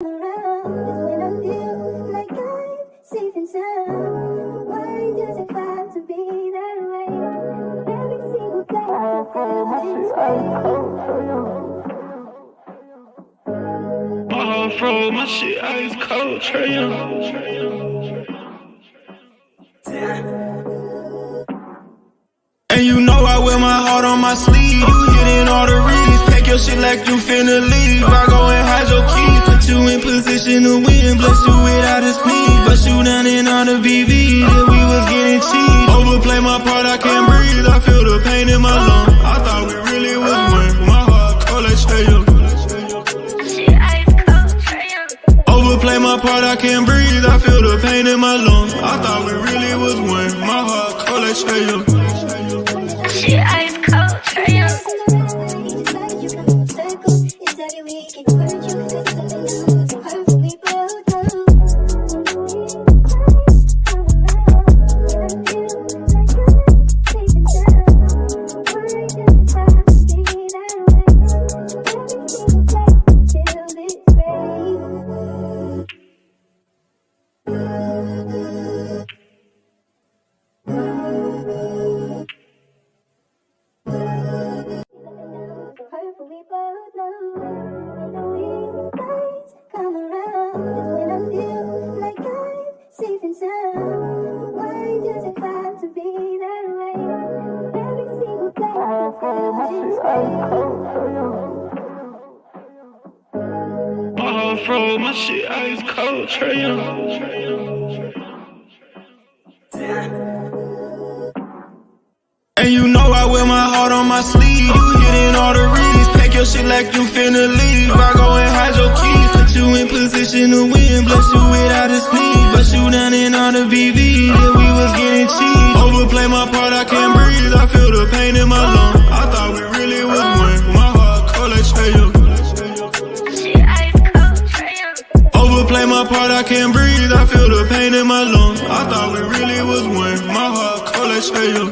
when I feel like I'm safe and sound. Why does it have to be that way? Every single day I feel this way. My heart froze, my shit ice cold, Trey Young. And you know I wear my heart on my sleeve. You hitting all the reads. Pack your shit like you finna leave. I go and hide your keys. Put you in position to win. Bless you without a speed. Bust you down in all the VV. Then we was getting cheap. Overplay my part, I can't breathe. I feel the pain in my lungs. I thought we really was one. My heart cold like Trey Young. Overplay my part, I can't breathe. I feel the pain in my lungs. I thought we really was one. My heart cold like Trey Young. She ice cold, Trey Young. My heart froze, my shit ice cold, Trey Young. And you know I wear my heart on my sleeve. You hitting all the reads. Pack your shit like you finna leave. I go and hide your keys. Put you in position to win. Bless you without a speed. Bust you down in all the VV. Then we was getting cheap. Overplay my part, I can't breathe. I feel the pain in my lungs. I thought we really was one. My heart cold like Trey Young. Overplay my part, I can't breathe. I feel the pain in my lungs. I thought we really was one. My heart cold like Trey Young.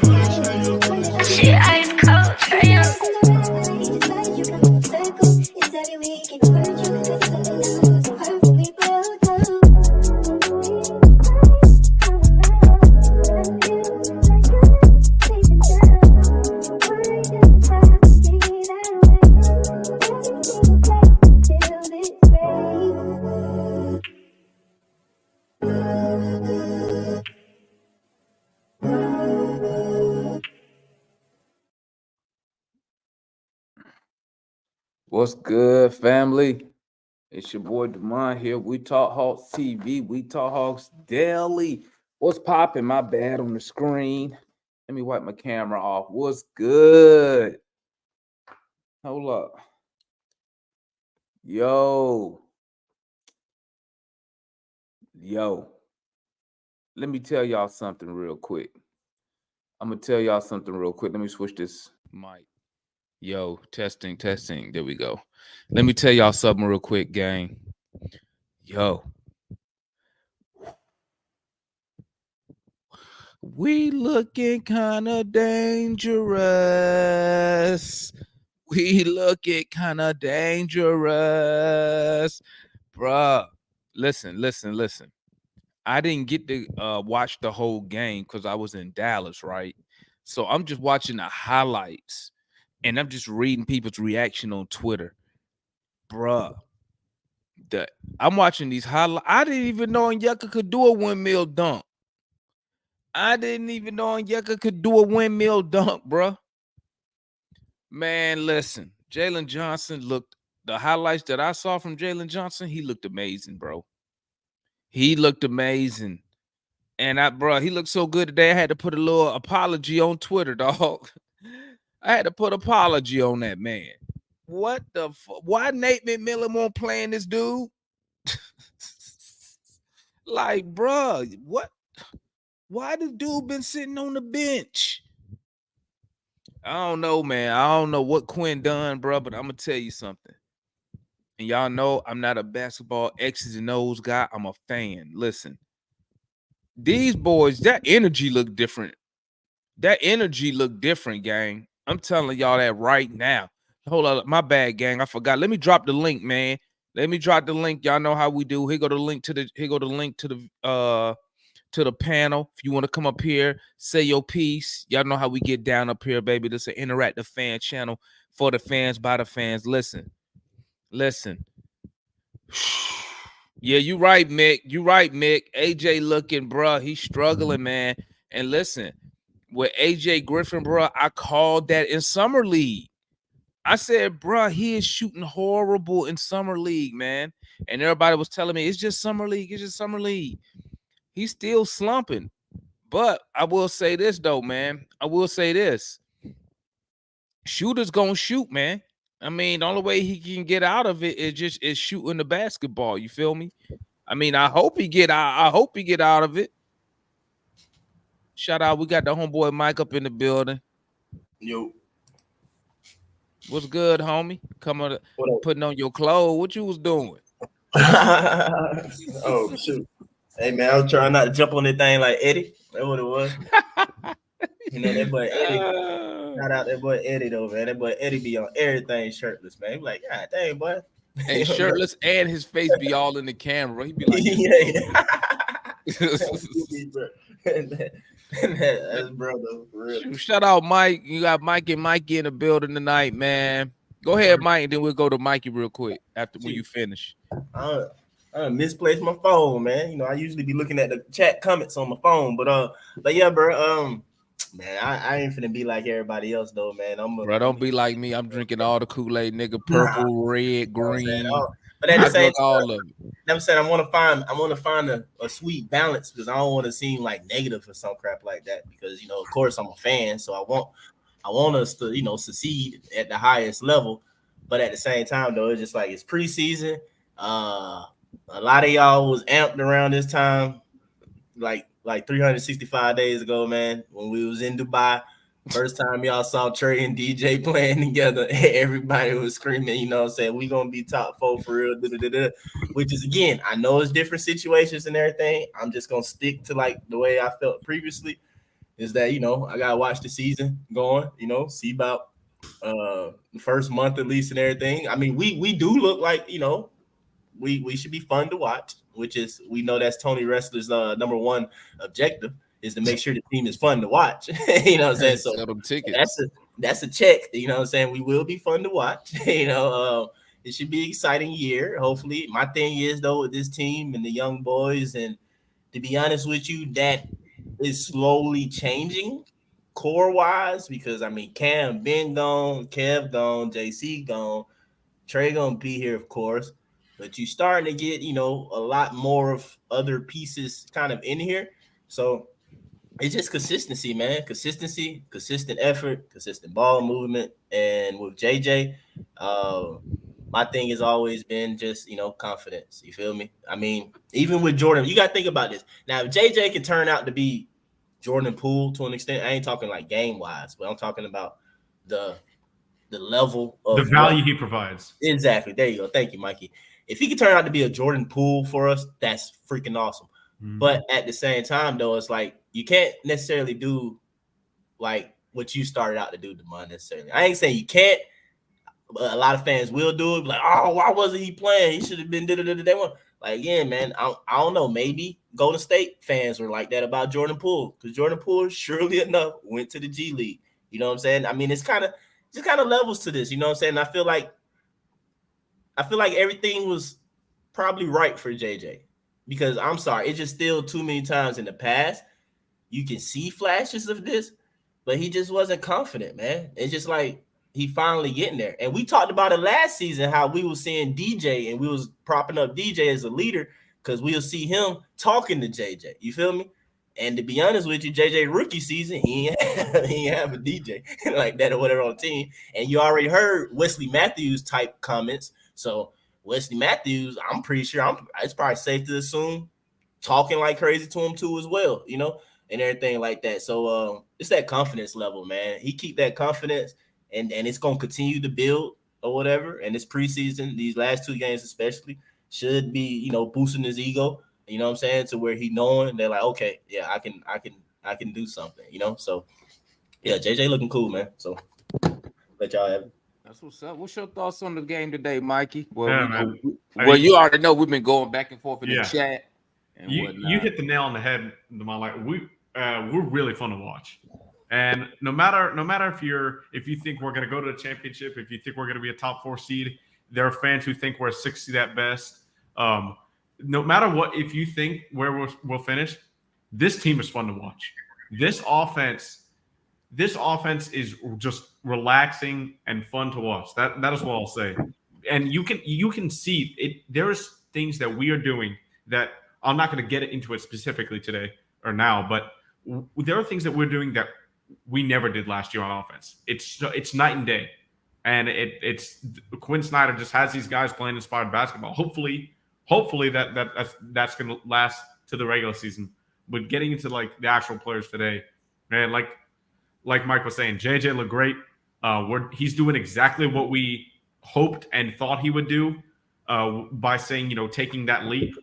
She ice cold, Trey Young. What's good, family? It's your boy Demond here. We Talk Hawks TV. We Talk Hawks Daily. What's popping? My bad on the screen. Let me wipe my camera off. What's good? Hold up. Yo. Let me tell y'all something real quick. I'm going to tell y'all something real quick. Let me switch this mic. Yo, testing. There we go. Let me tell y'all something real quick, gang. Yo. We looking kind of dangerous. Bruh. Listen. I didn't get to watch the whole game because I was in Dallas, right? So I'm just watching the highlights. And I'm just reading people's reaction on Twitter. Bruh. I'm watching these highlights. I didn't even know Onyeka could do a windmill dunk. Bruh. Man, listen. Jalen Johnson the highlights that I saw from Jalen Johnson, he looked amazing, bro. He looked amazing. And he looked so good today. I had to put a little apology on Twitter, dog. I had to put apology on that man. What the why Nate McMillan won't playing this dude? Like, bruh, what? Why the dude been sitting on the bench? I don't know, man. I don't know what Quinn done, bro, but I'm gonna tell you something. And y'all know I'm not a basketball X's and O's guy. I'm a fan. Listen, these boys, that energy look different. Gang. I'm telling y'all that right now. Hold on, my bad, gang. I forgot. Let me drop the link, man. Let me drop the link. Y'all know how we do. Here go the link to the panel. If you want to come up here, say your piece. Y'all know how we get down up here, baby. This is an interactive fan channel for the fans, by the fans. Listen. Yeah, you right, Mick. You right, Mick. AJ looking, bruh. He's struggling, man. And listen, with AJ Griffin, bruh, I called that in Summer League. I said, bruh, he is shooting horrible in Summer League, man. And everybody was telling me, it's just Summer League. It's just Summer League. He's still slumping. But I will say this, though, man. I will say this. Shooter's going to shoot, man. I mean, the only way he can get out of it is shooting the basketball. You feel me? I mean, I hope he get out. I hope he get out of it. Shout out, we got the homeboy Mike up in the building. Yo, what's good, homie? Coming, putting on your clothes. What you was doing? Oh shoot! Hey man, I was trying not to jump on that thing like Eddie. That's what it was. You know that boy Eddie. Shout out that boy Eddie though, man. That boy Eddie be on everything shirtless, man. He be like, God dang, boy. And shirtless, and his face be all in the camera. He be like, That's brother, for real. Shout out Mike. You got Mike and Mikey in the building tonight, man. Go ahead, Mike, and then we'll go to Mikey real quick after when you finish. I misplaced my phone, man. You know, I usually be looking at the chat comments on my phone, but yeah, bro. Man, I ain't finna be like everybody else though, man. Bro, don't be like me. I'm drinking all the Kool-Aid, nigga. Purple, red, green. But at the same time, all of it. I'm saying I want to find a sweet balance because I don't want to seem like negative or some crap like that. Because you know, of course, I'm a fan, so I want us to succeed at the highest level. But at the same time, though, it's just like it's preseason. A lot of y'all was amped around this time, like 365 days ago, man, when we was in Dubai. First time y'all saw Trey and DJ playing together, everybody was screaming, saying we gonna be top 4 for real, which is, again, I know it's different situations and everything. I'm just gonna stick to like the way I felt previously, is that I gotta watch the season going, see about the first month at least and everything. I mean, we do look like we should be fun to watch, which is, we know that's Tony Wrestler's number one objective, is to make sure the team is fun to watch. You know what I'm saying? So sell them tickets. That's a check. You know what I'm saying? We will be fun to watch. It should be an exciting year, hopefully. My thing is, though, with this team and the young boys, and to be honest with you, that is slowly changing core-wise, because, I mean, Cam been gone, Kev gone, JC gone, Trey gonna be here, of course, but you starting to get, a lot more of other pieces kind of in here. So it's just consistency, man. Consistency, consistent effort, consistent ball movement. And with JJ, my thing has always been just, confidence. You feel me? I mean, even with Jordan, you got to think about this. Now, if JJ can turn out to be Jordan Poole to an extent, I ain't talking like game-wise, but I'm talking about the level of the value he provides. Exactly. There you go. Thank you, Mikey. If he could turn out to be a Jordan Poole for us, that's freaking awesome. Mm-hmm. But at the same time, though, it's like you can't necessarily do like what you started out to do, Demond, necessarily. I ain't saying you can't, but a lot of fans will do it. Like, oh, why wasn't he playing? He should have been They want, like, again, man, I don't know. Maybe Golden State fans were like that about Jordan Poole, because Jordan Poole, surely enough, went to the G League. You know what I'm saying? I mean, it's kind of levels to this. You know what I'm saying? I feel like everything was probably right for JJ. Because I'm sorry, it's just still too many times in the past you can see flashes of this, but he just wasn't confident, man. It's just like he finally getting there. And we talked about it last season, how we was seeing DJ and we was propping up DJ as a leader because we'll see him talking to JJ. You feel me? And to be honest with you, JJ rookie season, he ain't have a DJ like that or whatever on the team. And you already heard Wesley Matthews type comments. So Wesley Matthews, I'm pretty sure it's probably safe to assume talking like crazy to him too as well, and everything like that. So it's that confidence level, man. He keep that confidence and it's going to continue to build or whatever. And this preseason, these last 2 games especially, should be, boosting his ego, you know what I'm saying, to where he knowing they're like, okay, yeah, I can do something, So yeah, JJ looking cool, man. So let y'all have it. That's what's up. What's your thoughts on the game today, Mikey? Well, Yeah, man. well, you already know we've been going back and forth in the Yeah. chat and You whatnot. hit the nail on the head, Lamar. Like we're really fun to watch. And no matter if you think we're gonna go to the championship, if you think we're gonna be a top 4 seed, there are fans who think we're a 6 seed at best. No matter what, if you think where we'll finish, this team is fun to watch. This offense is just relaxing and fun to watch. That is what I'll say. And you can see it. There's things that we are doing that I'm not going to get into it specifically today or now, but there are things that we're doing that we never did last year on offense. It's night and day, and it's Quinn Snyder just has these guys playing inspired basketball. Hopefully that's going to last to the regular season. But getting into like the actual players today, man, like Mike was saying, JJ looked great. He's doing exactly what we hoped and thought he would do by saying, taking that leap.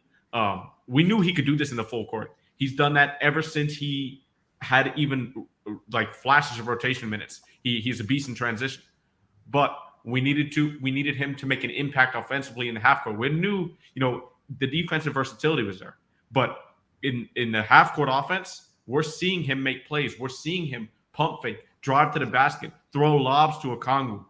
We knew he could do this in the full court. He's done that ever since he had even like flashes of rotation minutes. He's a beast in transition. But we needed him to make an impact offensively in the half court. We knew, the defensive versatility was there. But in the half court offense, we're seeing him make plays. We're seeing him pump fake, drive to the basket, throw lobs to Okongwu,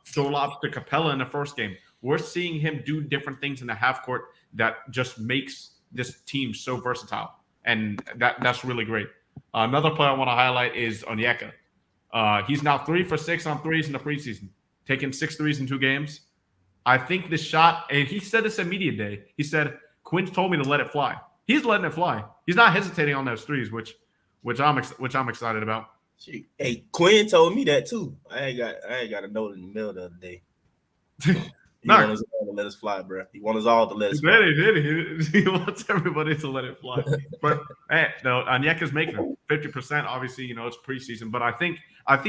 throw lobs to Capella in the first game. We're seeing him do different things in the half court that just makes this team so versatile. And that's really great. Another player I want to highlight is Onyeka. He's now 3 for 6 on threes in the preseason, taking 6 threes in 2 games. I think this shot, and he said this at media day, he said, Quinn told me to let it fly. He's letting it fly. He's not hesitating on those threes, which I'm excited about. Hey, Quinn told me that too. I ain't got a note in the mail the other day. He wants us all to let us fly, bro. He wants us all to let us fly. He wants everybody to let it fly. But hey, no, Onyeka's making it 50%. Obviously, it's preseason, but I think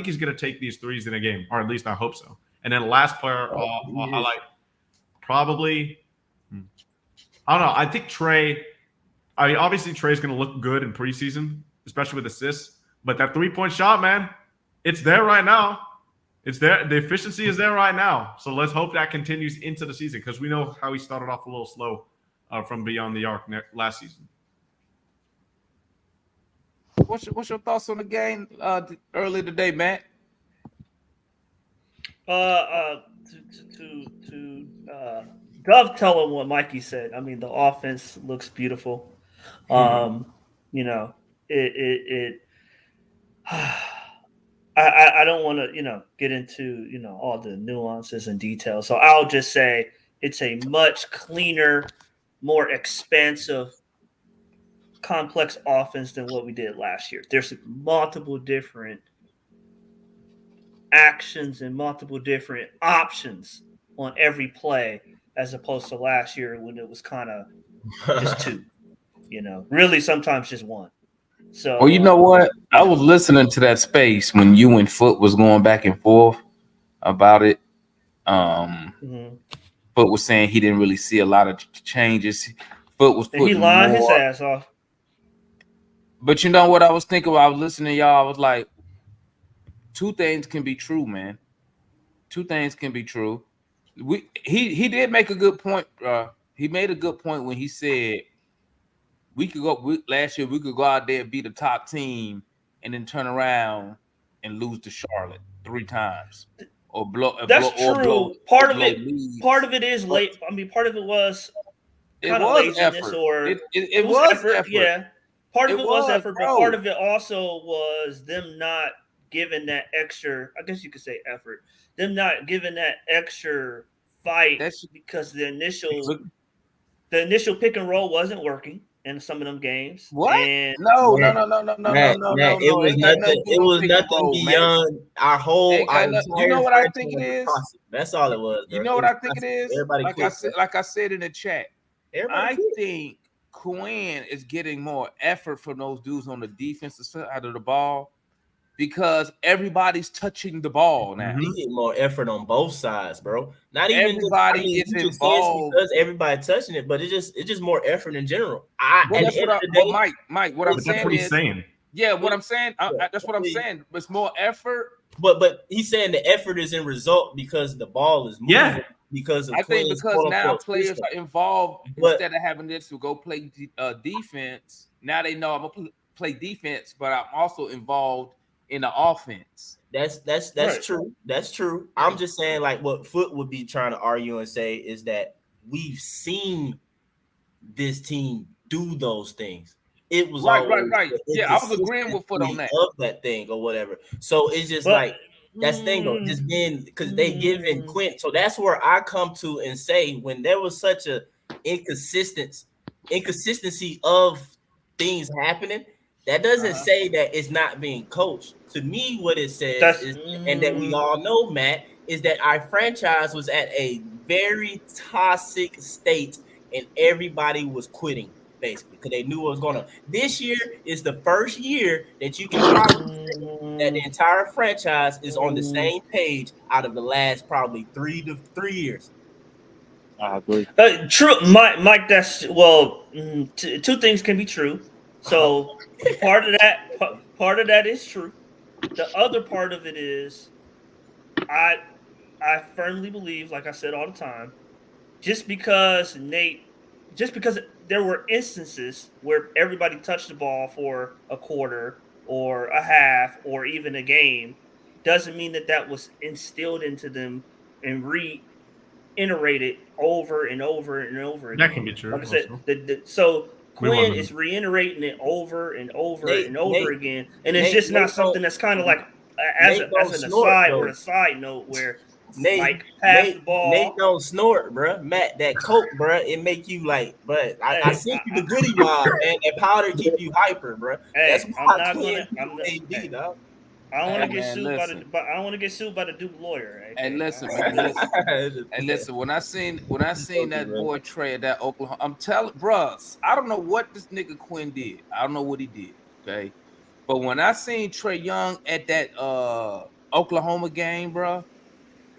he's going to take these threes in a game, or at least I hope so. And then the last player I'll highlight, probably, I don't know. I think Trey. Obviously Trey's going to look good in preseason, especially with assists. But that 3-point shot, man, it's there right now. It's there. The efficiency is there right now. So let's hope that continues into the season, because we know how he started off a little slow from beyond the arc last season. What's your thoughts on the game earlier today, Matt? To dovetail on what Mikey said, I mean, the offense looks beautiful. I don't want to, get into, all the nuances and details. So I'll just say it's a much cleaner, more expansive, complex offense than what we did last year. There's multiple different actions and multiple different options on every play, as opposed to last year when it was kind of just 2, really sometimes just 1. So, well, you know what? I was listening to that space when you and Foot was going back and forth about it. Foot was saying he didn't really see a lot of changes. Foot was putting he lied more, his ass off. But you know what I was thinking about? I was listening to y'all. I was like, 2 things can be true, man. 2 things can be true. He did make a good point. He made a good point when he said last year we could go out there and be the top team and then turn around and lose to Charlotte 3 times or blow. That's true. Part of it is late. I mean, part of it was kind of laziness, effort. or it was effort. Yeah, part of it was effort, bro. But part of it also was them not giving that extra. I guess you could say effort. Them not giving that extra fight because the initial pick and roll wasn't working in some of them games. What? And No. It was nothing beyond our whole. You know what I think it is? That's all it was. You know what I think it is? Like I said in the chat, I quit. think Quinn is getting more effort from those dudes on the defensive side of the ball because everybody's touching the ball now. He get more effort on both sides, bro. Not even everybody gets involved because everybody touching it, but it's just more effort in general. Mike, what I'm saying is, yeah, what I'm saying, that's what I'm saying. It's more effort, But he's saying the effort is in result because the ball is moving. Yeah. Because of I think Quinn's because now quote-unquote players system. are involved But- instead of having this to go play defense. Now they know I'm gonna play defense, but I'm also involved in the offense. That's Right. true. That's true. I'm just saying, like, what Foot would be trying to argue and say is that we've seen this team do those things. It was Right. always the Yeah, I was agreeing with Foot on that. of that thing or whatever. So it's just But- like that's the thing though, just being because they given Quinn. So that's where I come to and say when there was such a inconsistency of things happening, that doesn't say that it's not being coached. To me, what it says is, and that we all know, Matt, is that our franchise was at a very toxic state and everybody was quitting basically because they knew what was going on. This year is the first year that you can probably say that the entire franchise is on the same page out of the last probably 3 years. I agree. True, Mike. That's two things can be true. So part of that is true. The other part of it is, I firmly believe, like I said all the time, just because there were instances where everybody touched the ball for a quarter or a half or even a game, doesn't mean that was instilled into them and reiterated over and over and over again. That can be true. Like I said, also. so We Quinn want is reiterating it over and over Nate- and over Nate- again, and it's Nate- just not Nate something don't- that's kind of like as Nate an don't snort, aside though. or a side note where Nate, like pass the Nate, ball. Nate don't snort, bruh. Matt, that coke, bruh, it make you like, but I Hey, sent you the goodie mob, man. That powder keep you hyper, bruh. Hey, That's I'm why not Quinn gonna. AD, dog. I don't want to Hey, get man, sued by listen. I don't want to get sued by the Duke lawyer. Okay? And listen, man, listen. And listen, when I seen that boy Trey at that Oklahoma, I'm telling, bruh, I don't know what this nigga Quinn did. I don't know what he did. Okay, but when I seen Trey Young at that Oklahoma game, bruh,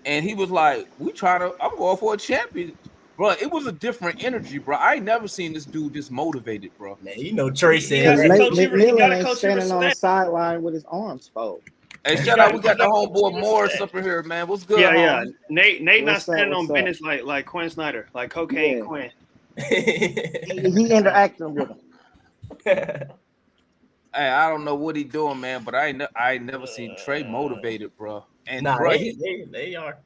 and he was like, I'm going for a champion. Bro, it was a different energy, bro. I ain't never seen this dude this motivated, bro. Man, you know Trey He said, has to Because coach you- he McMillan gotta ain't coach you standing on the respect. sideline with his arms folded. Hey, You shout got- out, we got the you got homeboy to Morris respect. up in here, man. What's good, Yeah. homie? Nate not What's up, standing on what's up? business like Quinn Snyder, like cocaine Yeah. Quinn. He interacting with him. Hey, I don't know what he doing, man, but I ain't never seen Trey motivated, bro. And nah, bro, they are.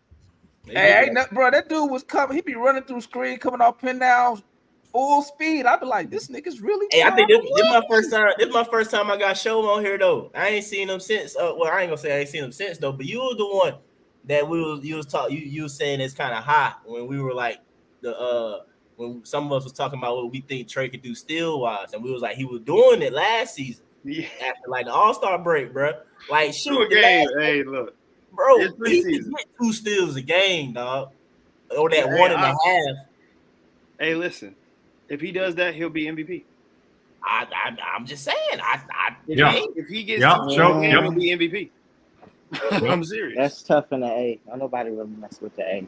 hey, bro, that dude was coming. He be running through screen, coming off pin down, full speed. I be like, this nigga's really. Hey, I think trying this to my win. first time. This my first time I got show on here though. I ain't seen them since. Well, I ain't gonna say I ain't seen them since though. But you was the one that you was saying it's kind of hot when we were like when some of us was talking about what we think Trey could do steal wise, and we was like he was doing it last season Yeah. after like the All-Star break, bro. Like Two shoot, a the game. last- Hey, look. bro, It's he could preseason. get 2 steals a game, dog, or that Hey, 1.5. Hey, listen. If he does that, he'll be MVP. I'm just saying. Yeah. If he gets Yep, to sure, game, yep. he'll be MVP. I'm serious. That's tough in the A. Don't nobody really mess with the A.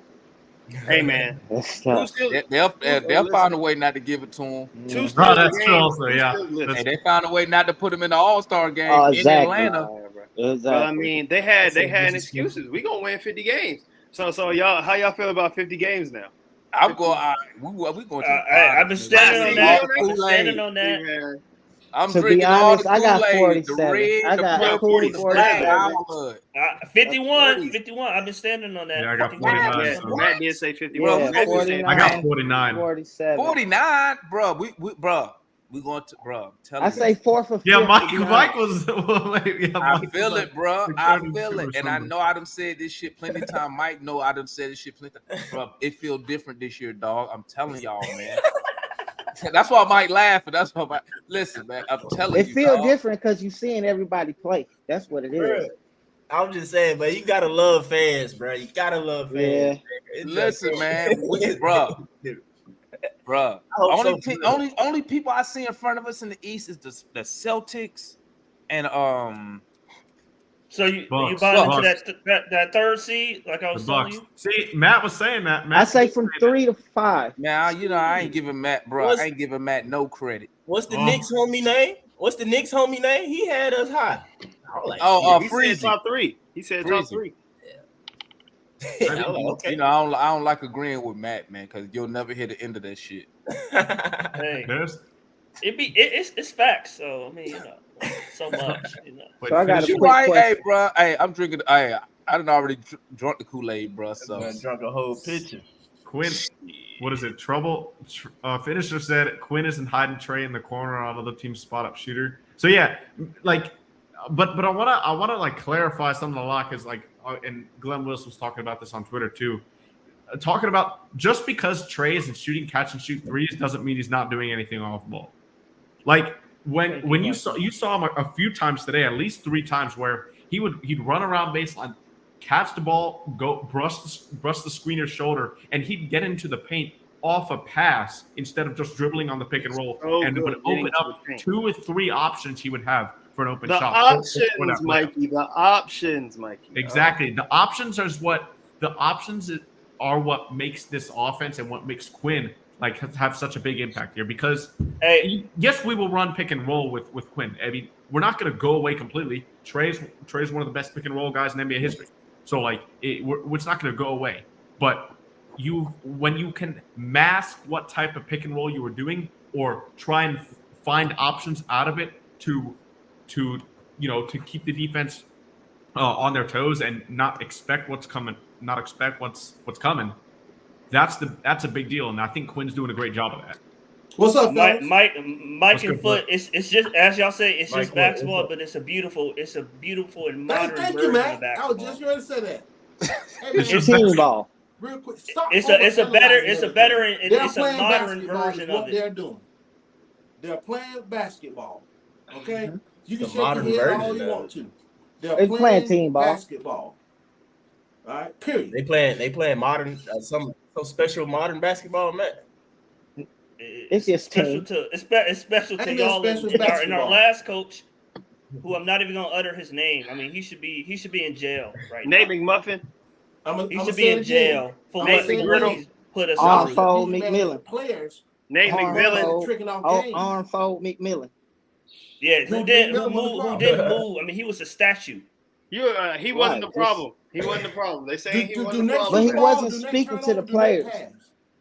Hey, man. That's Two tough. steals, They'll find a way not to give it to him. two steals Bro, a that's game, true also, two yeah. steals, listen. Hey, they found a way not to put him in the All-Star game Oh, in exactly. Atlanta. Well, Exactly. I mean, they had That's excuses. We gonna win 50 games. So y'all, how y'all feel about 50 games now? I'm going. We going to. I've been standing on that. All the I've been standing Kool-Aid. on that. Yeah. I'm To be drinking all honest, the I got Kool-Aid, the 47. red, I the got purple, cool the black 47. almond. 51. I've been standing on that. Yeah, I got 51. 49. Yeah, so- Matt did say 51. Yeah, Bro, Matt did say 49. I got 49. 47. 49, bro. We going to, bro. I'm telling I you. say 4th or 5th. Yeah, to be Mike honest. was. Yeah, I Mike feel was it, bro. like I 32 feel or it, and I something. know I done said this shit plenty of time. Mike know I done said this shit plenty of time. Bro, it feel different this year, dog. I'm telling y'all, man. That's why Mike laughing. That's why Mike. Listen, man. I'm telling It you, feel dog. different because you seeing everybody play. That's what it is. Bruh, I'm just saying, but you gotta love fans, bro. You gotta love fans. Yeah. Man. It's Listen, just- man, bro. Bruh. hope Only so, te- too. only people I see in front of us in the East is the Celtics and So you Bucks. buying into Bucks. that third seed, like I The was telling Bucks. you? See, Matt was saying that. I Matt say from 3 to 5. man, you know, I ain't giving Matt, bro. What's- I ain't giving Matt no credit. What's the Oh. Knicks homie name? What's the Knicks homie name? He had us high. like, He Freezy. said top 3. He said top Freezy. 3. I was like, okay. You know, I don't like agreeing with Matt, man, because you'll never hear the end of that shit. Hey, There's it's facts. So I mean, you know, so much, you know. wait, So I got a finish- You quick right, hey, question. bro. Hey, I'm drinking. Hey, I done already drunk the Kool-Aid, bro. So Man, drunk a whole pitcher. Quinn, what is it? Trouble. Finisher said Quinn isn't hiding Trey in the corner on other team's spot up shooter. So yeah, like, but I wanna like clarify something a lot because like, and Glenn Willis was talking about this on Twitter too. Talking about just because Trey isn't shooting catch and shoot threes doesn't mean he's not doing anything off ball. Like when you saw him a few times today, at least 3 times where he'd run around baseline, catch the ball, go brush the screener's shoulder, and he'd get into the paint off a pass instead of just dribbling on the pick and roll, and would open up 2 or 3 options he would have for an open The shot. options, Mikey. The options, Mikey. Exactly. The options are what makes this offense and what makes Quinn like have such a big impact here. Because yes, we will run pick and roll with Quinn. I mean, we're not going to go away completely. Trey's one of the best pick and roll guys in NBA history. So like it's not going to go away. But when you can mask what type of pick and roll you were doing, or try and find options out of it to keep the defense on their toes and not expect what's coming. That's a big deal, and I think Quinn's doing a great job of that. What's up, fellas? Mike and Foot. It's just as y'all say, it's just Mike, basketball, but it's a beautiful and modern Thank version you, Matt. of basketball. I was just going to say that. Hey, It's It's just team ball. real quick, stop It's a better and They're it's a playing modern basketball version is what of it. they're doing. They're playing basketball. Okay, you can The shake your modern head all version you of want it. to. They're They playing team ball. basketball. All right, period. They playing modern some special modern basketball, man. It's just special team. it's special to Ain't y'all no special in our basketball. last coach, who I'm not even gonna utter his name. I mean, he should be in jail right Nate now. McMuffin. He should be in jail for Nate what McMillan. he's put us Arm on. fold These McMillan. players Nate Arm McMillan. fold- tricking off games. Arm fold McMillan. Yeah, who Nate McMillan didn't move. I mean, he was a statue. He wasn't the Right. problem. He wasn't the problem. They say he Do wasn't the Nate But he problem. shoot the ball? wasn't Do Nate speaking turn to the over? Do Nate players. pass?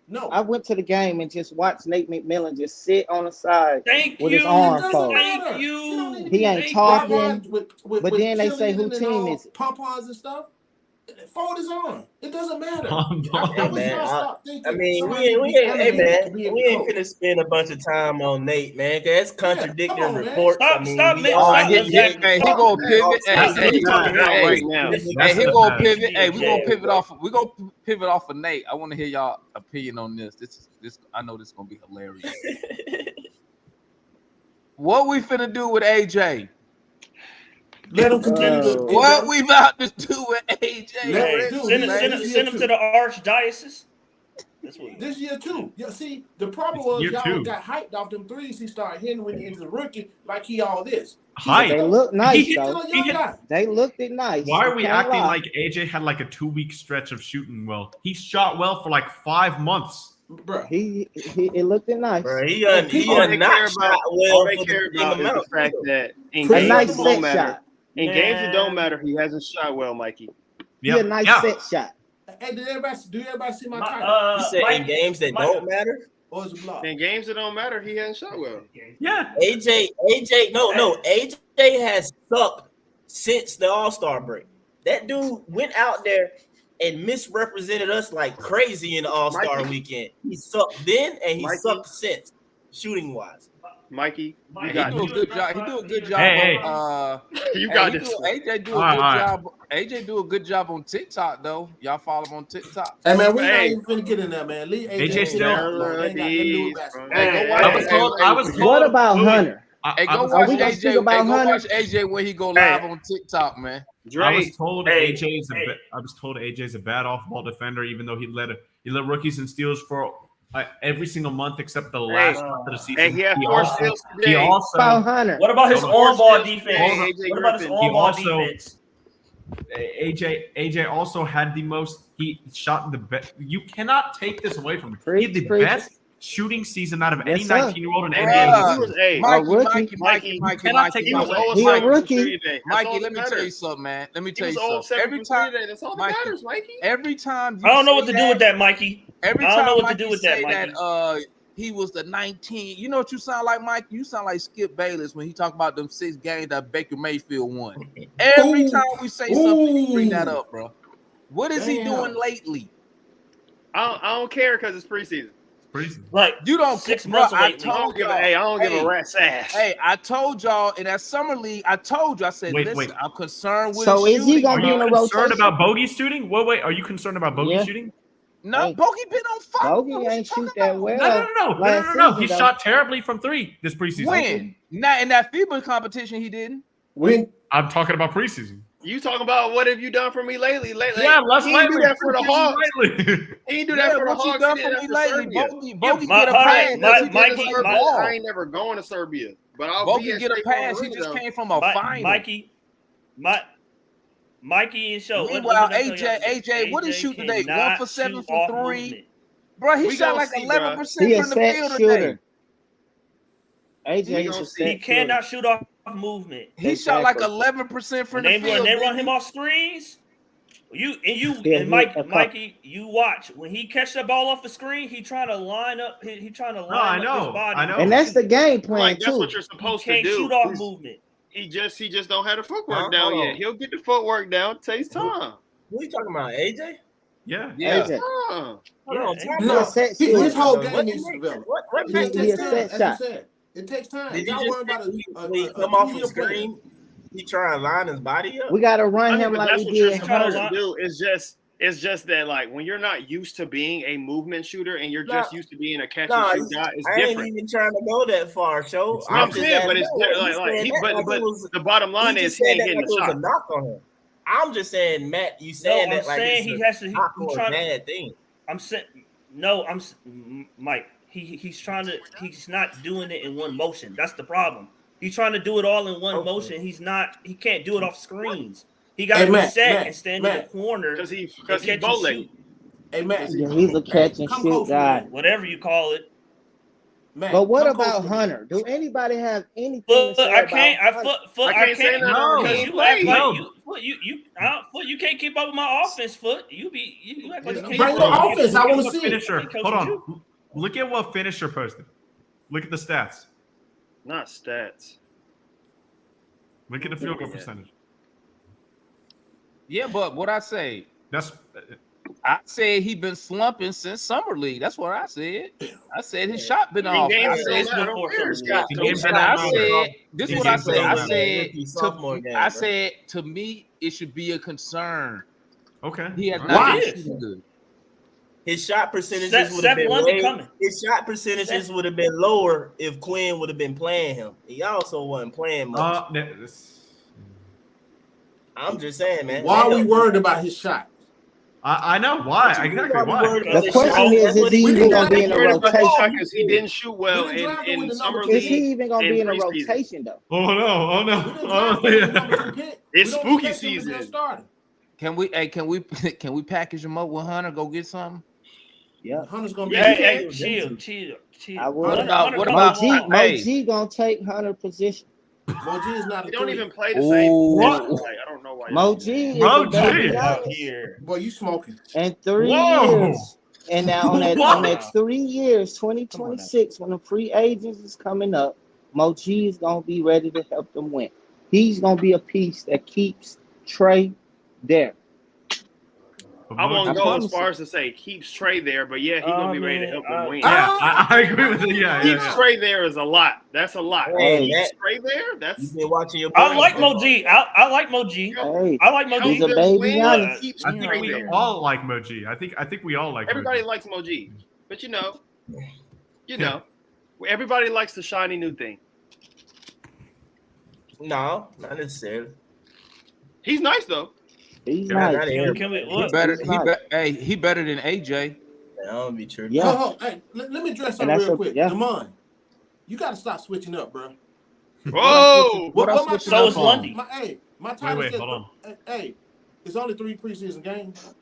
No. I went to the game and just watched Nate McMillan just sit on the side Thank with you. his arm Doesn't folded. matter. Thank You don't need you. to He be ain't Thank talking. with but then they say, who cheerleading and team all is it? Pom-poms and stuff. Fold his arm. It doesn't matter. Pom-poms. I wish Hey, man, y'all stop thinking. I mean, somebody we be ain't, hey animated to man, be able we to ain't coach. finna spend a bunch of time on Nate, man. 'Cause that's contradicting come on, man. reports. Stop- I mean, stop we mixing- all stop get mixing- Hey, he gonna pivot. That's Hey, the time right now. Hey, he gonna pivot. Hey, we Yeah. gonna pivot off. We gonna pivot off of Nate. I want to hear y'all opinion on this. This. I know this is gonna be hilarious. What we finna do with AJ? Let him continue to. What we about to do with AJ? Let Hey, him do send it. him to the archdiocese. That's what. This year too. Yeah, see, the problem was Year y'all two. got hyped off them threes. He started hitting when he was a rookie, like he all this. Hype. They look nice He- though. Still a young guy. They looked it nice. Why are we Can't acting lie. like AJ had like a 2-week stretch of shooting well? He shot well for like 5 months. Bro, He it looked it nice. Bro, he All not they care shot about, well all they for care the about is the amount. fact that in A Pretty games nice it set don't matter. shot. In games it don't Man. matter. He hasn't shot well, Mikey. He a nice set shot. hey, do everybody see my title? You said in games that don't matter. Or is it block? In games that don't matter, he hasn't shot well. Yeah. AJ, AJ has sucked since the All-Star break. That dude went out there and misrepresented us like crazy in the All-Star Mikey. weekend. He sucked then and he Mikey. sucked since, shooting wise. Mikey, you He got do a this. good job. He do a good job. Hey, on, You hey, got he this. do- AJ do a All right, good all right. job. AJ do a good job on TikTok though. Y'all follow him on TikTok. Hey man, we Hey. not even finna get in there, man. Leave AJ still- They ain't got nothing to do with basketball. Hey, go watch I was told. What about Hunter? Hey, go I was- watch we gonna AJ. speak about Hey, go Hunter? watch AJ when he go live on TikTok, man. I Dre, was told Hey, AJ's hey. I was told AJ's a bad off-ball defender, even though he led rookies in steals for every single month except the last month of the season. hey, he had He 4 also- steals He today. also About Hunter. What about his Hold on. on-ball Hey, defense? AJ What about his Griffin. He on-ball also- defense? AJ also had the most. He shot the best. You cannot take this away from him. He had the Preach. best shooting season out of any Yes, sir. 19-year-old in the Bruh. NBA. He was, hey, Mikey, cannot take he him was away. 0 He a 7 from rookie. 3 today. That's all Mikey, that let me tell you matters. something, man. Let me He tell was you 0 something. 7 Every from 3 time, today. That's all that Mikey, matters, Mikey. every time you I don't know say what to do with that, Mikey. Every I don't time know what to Mikey do with say that, Mikey. that he was the 19, you know what you sound like, Mike? You sound like Skip Bayless when he talk about them 6 games that Baker Mayfield won. Every Ooh. time we say something, you bring that Ooh. up, bro. What is he Damn. doing lately? I don't care because it's preseason. Like You don't 6 bro, months I lately. I don't told give y'all. I don't give a rat's ass. Hey, I told y'all in that summer league, I told you, I said, Wait, listen, wait. I'm concerned with So his is he shooting. gonna Are be you in a concerned rotation? about Bogey shooting? Wait. Are you concerned about Bogey Yeah. shooting? No, Hey. Bogey been on fire. Bogey What you ain't talking shoot that about? well. No. last He season, though. shot terribly from 3 this preseason. When? Not in that FIBA competition, he didn't. When I'm talking about preseason. You talking about what have you done for me lately? Yeah, less he didn't do lately. that for the Hawks. Lately. He didn't do that for the what you Hawks. done He for did me that for lately? Serbia. Bogey My- get a hold pass on, because he Mikey, didn't deserve Serbia. ball. I ain't never going to Serbia, but I'll Bogey be at get a State pass. Farm He Arena, just though. came from a final. Mikey and Show. Meanwhile, what did I tell y'all AJ, what he shoot today? 1 cannot for 7 shoot from off 3. movement. Bro, he We shot gonna like see, 11% He a from the set field shooter. today. AJ We is gonna a see. set He cannot shoot off movement. He shot like Exactly. 11% from When the they field. run didn't him he? off screens, He'll and hit a couple. Mikey, you watch when he catch the ball off the screen. He trying to line up. He trying to line up his body. I know. And that's the game plan Like that's too. what you're He supposed to can't do. shoot off movement. He just don't have the footwork Huh? down Hold yet. on. He'll get the footwork down. It takes time. Who you talking about, AJ? Yeah. Yeah. AJ. Time. Hold on, Yeah, time He No, a set his shooter. whole What game did needs to he- develop. What It package he takes a time, set as shot. you said. It takes time. did he Y'all just worry about when he a come off the 2-year plan. screen? He try and line his body up. We got to I run mean, him but like that's we what you're did supposed to Hunter. do. It's just that like when you're not used to being a movement shooter and you're just used to being a catch and shoot guy, it's I ain't different. even trying to go that far, Show. It's I'm not. just saying, but it's asking, but the bottom line is he ain't hitting the it was a shot. knock on him. I'm just saying, Matt, you No, saying I'm that like saying it's he a has to. knock He or a trying. bad thing. I'm saying no. Mike. He's trying to. He's not doing it in one motion. That's the problem. He's trying to do it all in one motion. He's not. He can't do it off screens. He got to be set and stand in the corner because he catch bow and legged. shoot. Hey, Matt. Yeah, he's a catch and come shoot coach guy. with me. Whatever you call it. Matt, But what come coach about with me. Hunter? Do anybody have anything to Foot, say I about can't. Hunter? I can't say nothing No. because Because you act like No. Foot, you can't keep up with my offense, Foot. You act like you can't. Bring keep the up with offense. I me. want to Look see at it. finisher. Coaching Hold on. you. Look at what finisher posted. Look at the stats. Not stats. Look at the field goal percentage. Yeah, but what I say, That's I said he been slumping since summer league. That's what I said. I said his shot been off. Games I don't said, matter. I don't care. Scott. The games and don't I matter. said, this is what I Games said. don't I matter. said, Sophomore game, I bro. said to me, it should be a concern. okay. He has All not right. been It is. shooting good. His shot percentages Seth would have been London coming. His shot percentages would have been lower if Quinn would have been playing him. He also wasn't playing much. I'm just saying, man. Why are we worried about his shot? I know why. What you mean Exactly why we why. worried about The his question shot? is That's what he he even did. going to be in a Worried about his shot rotation? because he didn't shoot well We didn't draft him in with the summer number Is league. he even going to and be in a preseason. rotation, though? Oh no! Oh We no! didn't Oh draft him with the yeah. number 2 pick. It's We don't spooky expect him to be a season. starter. Can we package him up with Hunter? Go get something. Yeah. Hunter's gonna be. Yeah, you Hey, can. chill. I would. Hunter about- come what Mo about- along. G going to take Hunter position. Mo G is not a They don't 3. even play the same. What? Like, I don't know why. Mo G is Mo a baby G. Out Giannis. here. Boy, you smoking. In 3 Whoa. years. And now on Whoa. that 3 years, 2026, when the free agents is coming up, Mo G is going to be ready to help them win. He's going to be a piece that keeps Trey there. I won't I go as promise far you. as to say keeps Trey there, but yeah, he's gonna be ready to help them win. Yeah, I agree with it. Yeah, Keeps yeah. Trey there is a lot. That's a lot. Hey, Keeps Matt, Trey there. you That's been watching your. I boys, like man. Mo G. I like Mo G. Hey, I like Mo help He's G. a them baby win. Giannis. Keeps I think Trey we there. all like Moji. I think we all like Everybody Moji. likes Moji, but everybody likes the shiny new thing. No, not necessarily. He's nice though. he's Yeah, nice. Can we, He what? better. He's nice. He better than AJ. I don't be tripping. Yeah. Oh, hey, let me address And something that's real a- quick. yeah. Damon, you got to stop switching up, bro. Whoa! What else my switching So title is up on? Lundy. My title wait, says, hold on. hey, it's only 3 preseason games.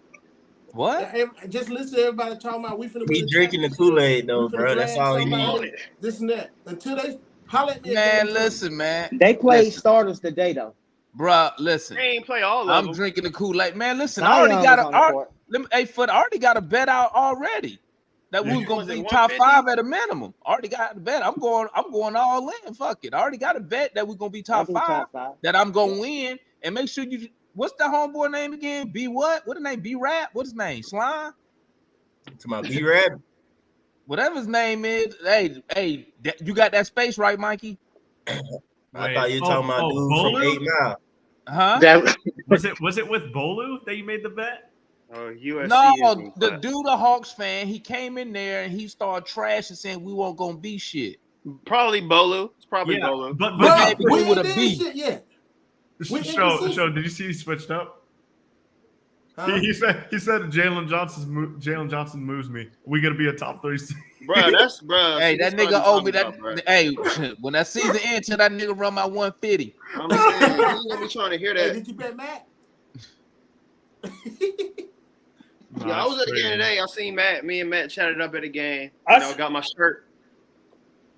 What? Just listen to everybody talking about we finna He win the drinking the championship. Kool-Aid We though, finna bro. That's drag all he somebody, needs. this and that. Until they holler at me Man, again. listen, man. They played Listen. starters today, though. Bruh, listen. They ain't play all of I'm them. drinking the Kool-Aid. Man, listen, Zion I already got was on the court. I already got a bet out already. That we was gonna Was it be top 150? 5 at a minimum. Already got the bet. I'm going all in. Fuck it. I already got a bet that we're gonna be top I'll be 5, top 5. that I'm gonna win. And make sure you what's the homeboy name again? B what? What the name? B Rap? What's his name? Slime? To my B-Rab. Whatever his name is. Hey, you got that space right, Mikey? I thought you were talking about dude Bolu? from 8 Mile. Huh? Was it with Bolu that you made the bet? Oh, USC. No, the dude, a Hawks fan, he came in there and he started trashing, saying we weren't gonna be shit. Probably Bolu. It's probably Yeah, Bolu. but But we with ain't a did B. shit yet. Show, did you see he switched up? Huh? He said Jalen Johnson moves me. We gonna be a top 3 seed. Bro, that's Hey, that nigga owe me that. Hey, when that season ends, till that nigga run my 150. I'm saying, he ain't gonna be trying to hear Hey, that. did you bet Matt? Yeah, I was at the game today. I seen Matt. Me and Matt chatted up at the game. Got my shirt.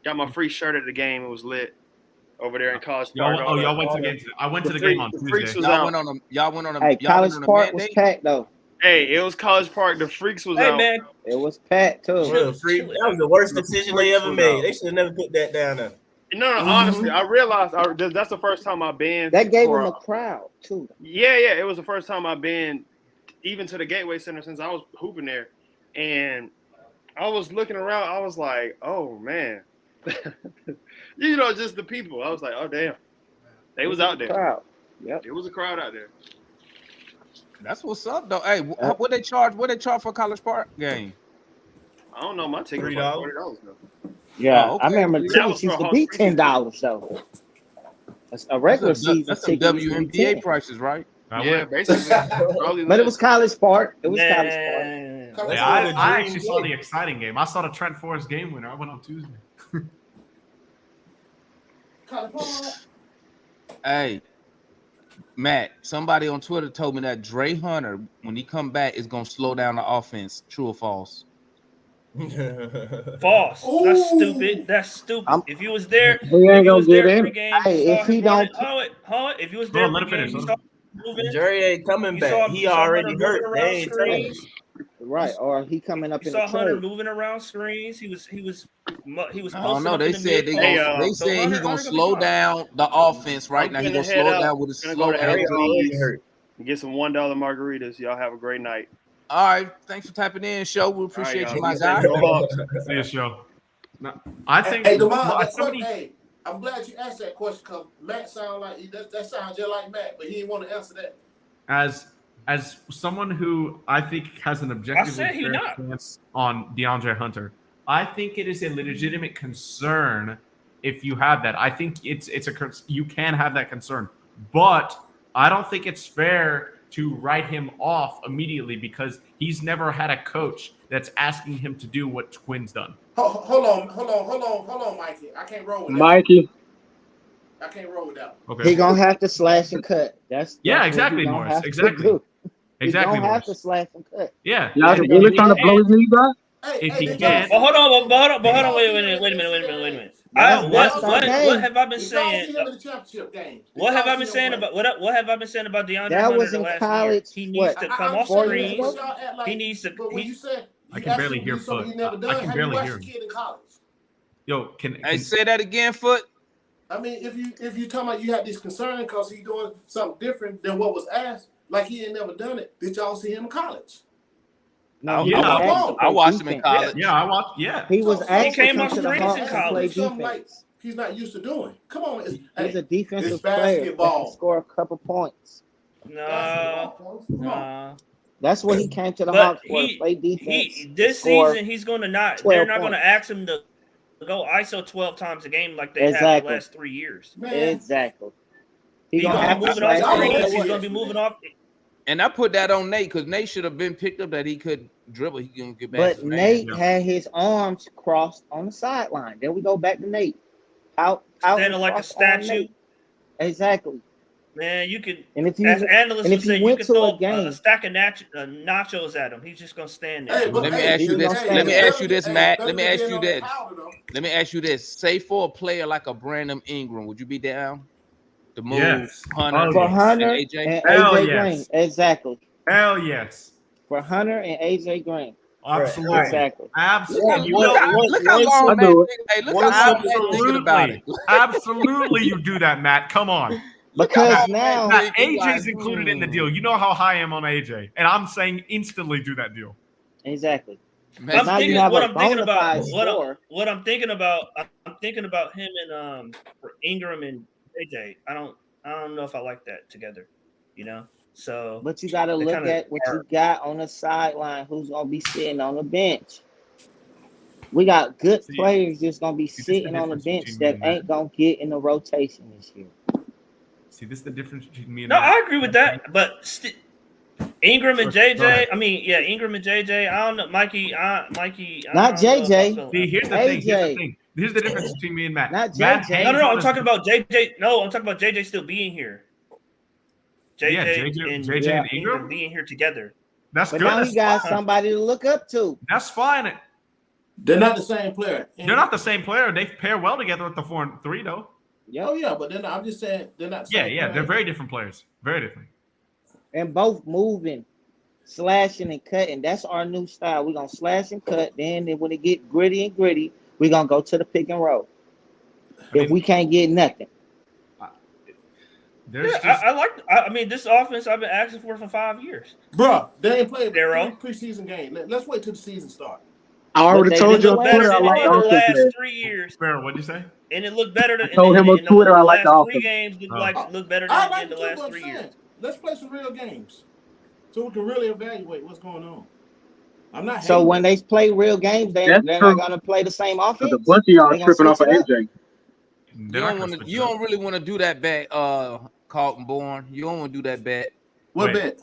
Got my free shirt at the game. It was lit over there in College Park. Y'all went to the game. I went to the game on Tuesday. Y'all went on a. Hey, y'all College went on a Park was mandate? packed, though. Hey, it was College Park. The Freaks was out. man, It was packed, too. Bro, that was the worst decision they ever made. They should have never put that down there. No, honestly, I realized that's the first time I've been. That gave them a crowd, too. Yeah, it was the first time I've been even to the Gateway Center since I was hooping there. And I was looking around. I was like, oh, man. Just the people. I was like, oh, damn. They was out there. Crowd. Yep. It was a crowd out there. That's what's up, though. Hey, what they charge? What they charge for College Park game? I don't know. My ticket was like $40 though. Yeah, okay. I remember the That tickets was for used a to be whole $10, though. That's a regular season That's some ticket. used to be WNBA 10. prices, right? Yeah, basically. But it was College Park. It was College Park. Yeah, I actually saw the exciting game. I saw the Trent Forrest game winner. I went on Tuesday. Hey, Matt, somebody on Twitter told me that Dre Hunter, when he come back, is gonna slow down the offense. True or false? False. That's stupid. That's stupid. If you was there, He ain't gonna get in. Game, Hey, if he don't, if you was there, let him finish. Jerry ain't coming back. He already hurt. They ain't telling us. Right, or he coming up You in saw the Hunter trade. moving around screens. He was. I don't know. Up They in the said mid-post. they So said Hunter- he gonna Hunter slow be fine. down the offense right now. He gonna slow it down with his slow to hands. Applebee's and get some $1 margaritas. Y'all have a great night. All right, thanks for tapping in, show. We appreciate you, my y'all. guy. See you, show. No, I think. Hey, DeMar, hey, I'm glad you asked that question because Matt sounds like that sounds just like Matt, but he didn't want to answer that. As someone who I think has an objective stance on DeAndre Hunter, I think it is a legitimate concern if you have that. I think you can have that concern, but I don't think it's fair to write him off immediately because he's never had a coach that's asking him to do what Quinn's done. Hold on, Mikey. I can't roll with that. Mikey. I can't roll with that. Okay. He gonna have to slash and cut. That's exactly, what he gonna Morris. have to Exactly. do. Exactly. He gonna have Morris. to slash and cut. Yeah. Y'all really trying to blow his knees out? If he can't. But hold on. Wait a minute. What have I been saying? What have I been saying about DeAndre That Hunter was the in last college. year? He needs to come off 4 years screens. ago? He needs to. I can barely hear Foot. I can barely hear him. Yo, can I say that again, Foot? I mean, if you talking about you had this concern because he's doing something different than what was asked, like he ain't never done it. Did y'all see him in college? No, I watched him in college. Yeah, I watched. Yeah, he was asked to came come off to the screens Hawks in and play college. Something like defense. he's not used to doing. Come on, He's a defensive it's player that basketball. can score a couple points. No. That's what he came to the But Hawks for, to play defense. This score season, he's going to not. 12 They're not going to points. ask him to go ISO 12 times a game like they have the last 3 years. Exactly. He's going to be moving off screens. He's going to be moving off. And I put that on Nate because Nate should have been picked up that he could dribble. He can get back. But Nate had his arms crossed on the sideline. Then we go back to Nate. Out Standing like a crossed arm statue. Nate. Exactly. Man, you could. And if you As analysts and would if say, he you went could to throw a game, a stack of nachos at him. He's just gonna stand there. Hey, but Let me hey, ask you he this. gonna stand Let me there. ask you this, Matt. Let me better ask than you on that this. powder, though. Let me ask you this. Say for a player like a Brandon Ingram, would you be down to move Yes. Hunter For yes. and Hunter AJ? and Hell AJ yes. Green, exactly. Hell yes. For Hunter and AJ Green, Absolutely. exactly. Absolutely. Look how long, I man. do it. Hey, look how long Matt thinking about it. Absolutely, you do that, Matt. Come on. Because Matt now, Matt, thinking like, AJ's included in the deal. You know how high I am on AJ, and I'm saying instantly do that deal. exactly. Man, now you have a bona fide scorer. What I'm thinking about. I'm thinking about him and for Ingram and AJ. I don't know if I like that together. You know. So, But you got to look at what you got on the sideline. Who's gonna be sitting on the bench? We got good players just gonna be sitting on the bench that ain't gonna get in the rotation this year. See, this is the difference between me and No, Matt. I agree with that. But Ingram and JJ. I mean, yeah, Ingram and JJ. I don't know, Mikey. Not JJ. See, here's the thing. Here's the thing. Here's the difference between me and Matt. Not Matt JJ. No. I'm talking about JJ. No, I'm talking about JJ still being here. JJ and Ingram being here together. That's but good. Now That's he got fine. somebody to look up to. That's fine. They're not the same player. They're not the same player. They pair well together with the 4 and 3, though. Oh yeah, but then I'm just saying they're not. The same player. They're very different players. Very different. And both moving, slashing and cutting. That's our new style. We're gonna slash and cut. Then when it get gritty, we're gonna go to the pick and roll. If we can't get nothing. I mean, this offense I've been asking for 5 years. Bro, they ain't played preseason game. Let's wait till the season starts. I already told you on Twitter I like the last offense. 3 years. Sparrow, what'd you say? And it looked better than I told him on Twitter I like the last 3 offense. games. Look better I than like in the last 3 years. Let's play some real games so we can really evaluate what's going on. I'm not. So when they play real games, they're not gonna play the same offense. A bunch of y'all tripping off of AJ. You don't really want to do that bet, Carlton Bourne. You don't want to do that bet. What bet?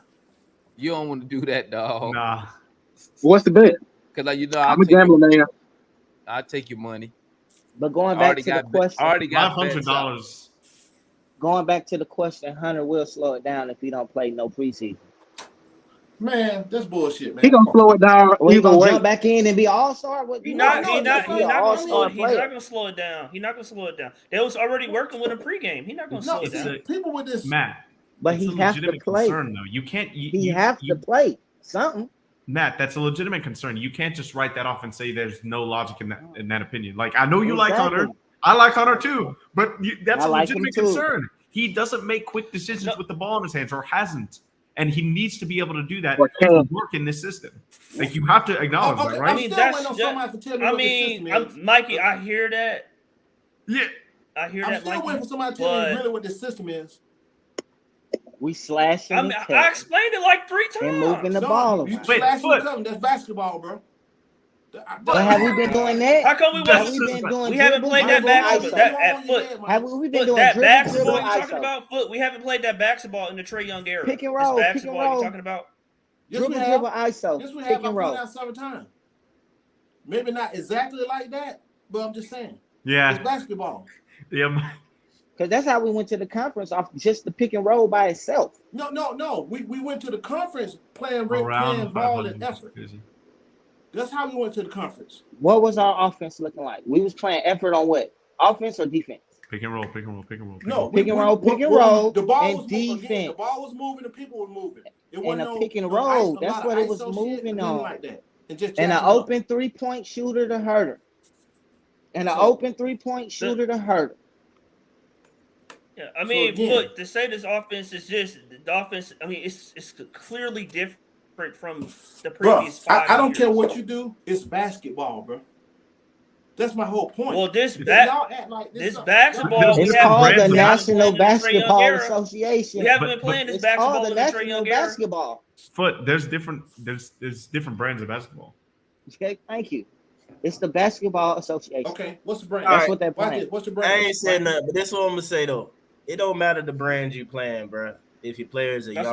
You don't want to do that, dog. Nah. What's the bet? Because I'm a gambler, man. I'll take your money. But going back to the question, I already got $500. Going back to the question, Hunter will slow it down if he don't play no preseason. Man, that's bullshit, man. He gonna slow it down. He gonna jump back in and be all-star. He's not gonna slow it down. He's not gonna slow it down. They was already working with a pregame. He's not gonna slow it down. People with this, Matt. But he has to play. Concern, though. You can't. He have to play something. Matt, that's a legitimate concern. You can't just write that off and say there's no logic in that opinion. Like, I know you like Hunter. I like Hunter too, but that's a legitimate concern. He doesn't make quick decisions with the ball in his hands, or hasn't, and he needs to be able to do that to work in this system. Like, you have to acknowledge that, right? I mean, Mikey, I hear that. Yeah, I hear I'm that. still waiting for somebody to tell me really what this system is. We slashing. I explained it like 3 times. And moving the ball. That's basketball, bro. But have we been doing that? How come we haven't played that basketball? Have we been doing that basketball? You talking about foot? We haven't played that basketball in the Trae Young era. Pick and roll. This basketball you talking about? Dribble, ISO. Yes, we pick have. and roll. Out several times. Maybe not exactly like that, but I'm just saying. Yeah, it's basketball. Yeah. Because that's how we went to the conference off just the pick and roll by itself. No. We went to the conference playing ball and effort. That's how we went to the conference. What was our offense looking like? We was playing effort on what? Offense or defense? Pick and roll. No, pick and roll, The ball and was defense. Moving, the ball was moving, the people were moving. It and a pick and roll. That's what it was moving on. Like that. And an open 3-point shooter to hurt her. And an open 3-point shooter to hurt her. Yeah, I mean, look, to say this offense is just the offense. I mean, it's clearly different from the previous 5 years. I don't care what you do. It's basketball, bro. That's my whole point. Well, this basketball. It's called the National Basketball Association. We haven't been playing this basketball in the Trae Young era. Basketball. Foot. There's different brands of basketball. Okay, thank you. It's the Basketball Association. Okay, what's the brand? That's what they're playing. What's the brand? I ain't saying nothing, but this is what I'm gonna say though. It don't matter the brand you playing, bro. If your players are young,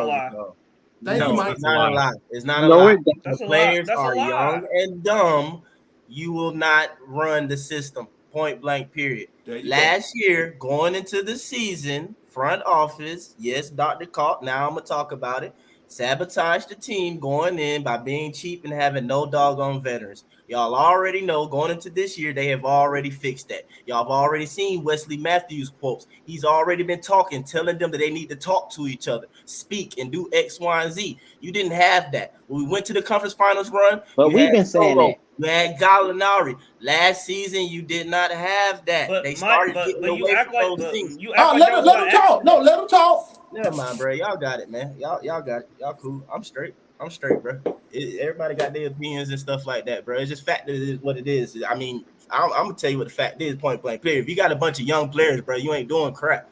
it's not a lie. It's not a lie. The players are young and dumb. You will not run the system. Point blank. Period. Last year, going into the season, front office, yes, Dr. Kalk, now I'm going to talk about it, sabotage the team going in by being cheap and having no doggone veterans. Y'all already know going into this year, they have already fixed that. Y'all have already seen Wesley Matthews quotes. He's already been talking, telling them that they need to talk to each other, speak, and do X, Y, and Z. You didn't have that. When we went to the conference finals run, but we've been saying that. You had Gallinari. Last season, you did not have that. But they started getting away from those things. Let him talk. No, let him talk. Never mind, bro. Y'all got it, man. Y'all got it. Y'all cool. I'm straight, bro. Everybody got their opinions and stuff like that, bro. It's just fact that it is what it is. I mean, I'm gonna tell you what the fact is, point blank. Period. If you got a bunch of young players, bro, you ain't doing crap.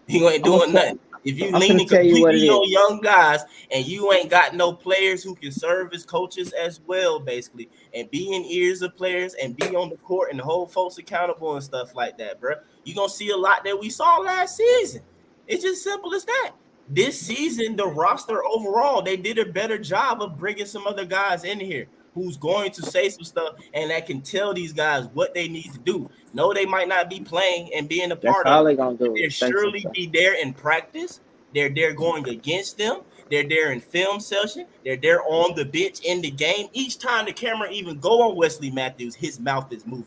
You ain't doing nothing. If you leaning completely on young guys and you ain't got no players who can serve as coaches as well, basically, and be in ears of players and be on the court and hold folks accountable and stuff like that, bro, you're gonna see a lot that we saw last season. It's just simple as that. This season, the roster overall, they did a better job of bringing some other guys in here who's going to say some stuff and that can tell these guys what they need to do. No, they might not be playing and being a part of it. They'll surely be there in practice. They're there going against them. They're there in film session. They're there on the bench in the game. Each time the camera even go on Wesley Matthews, his mouth is moving.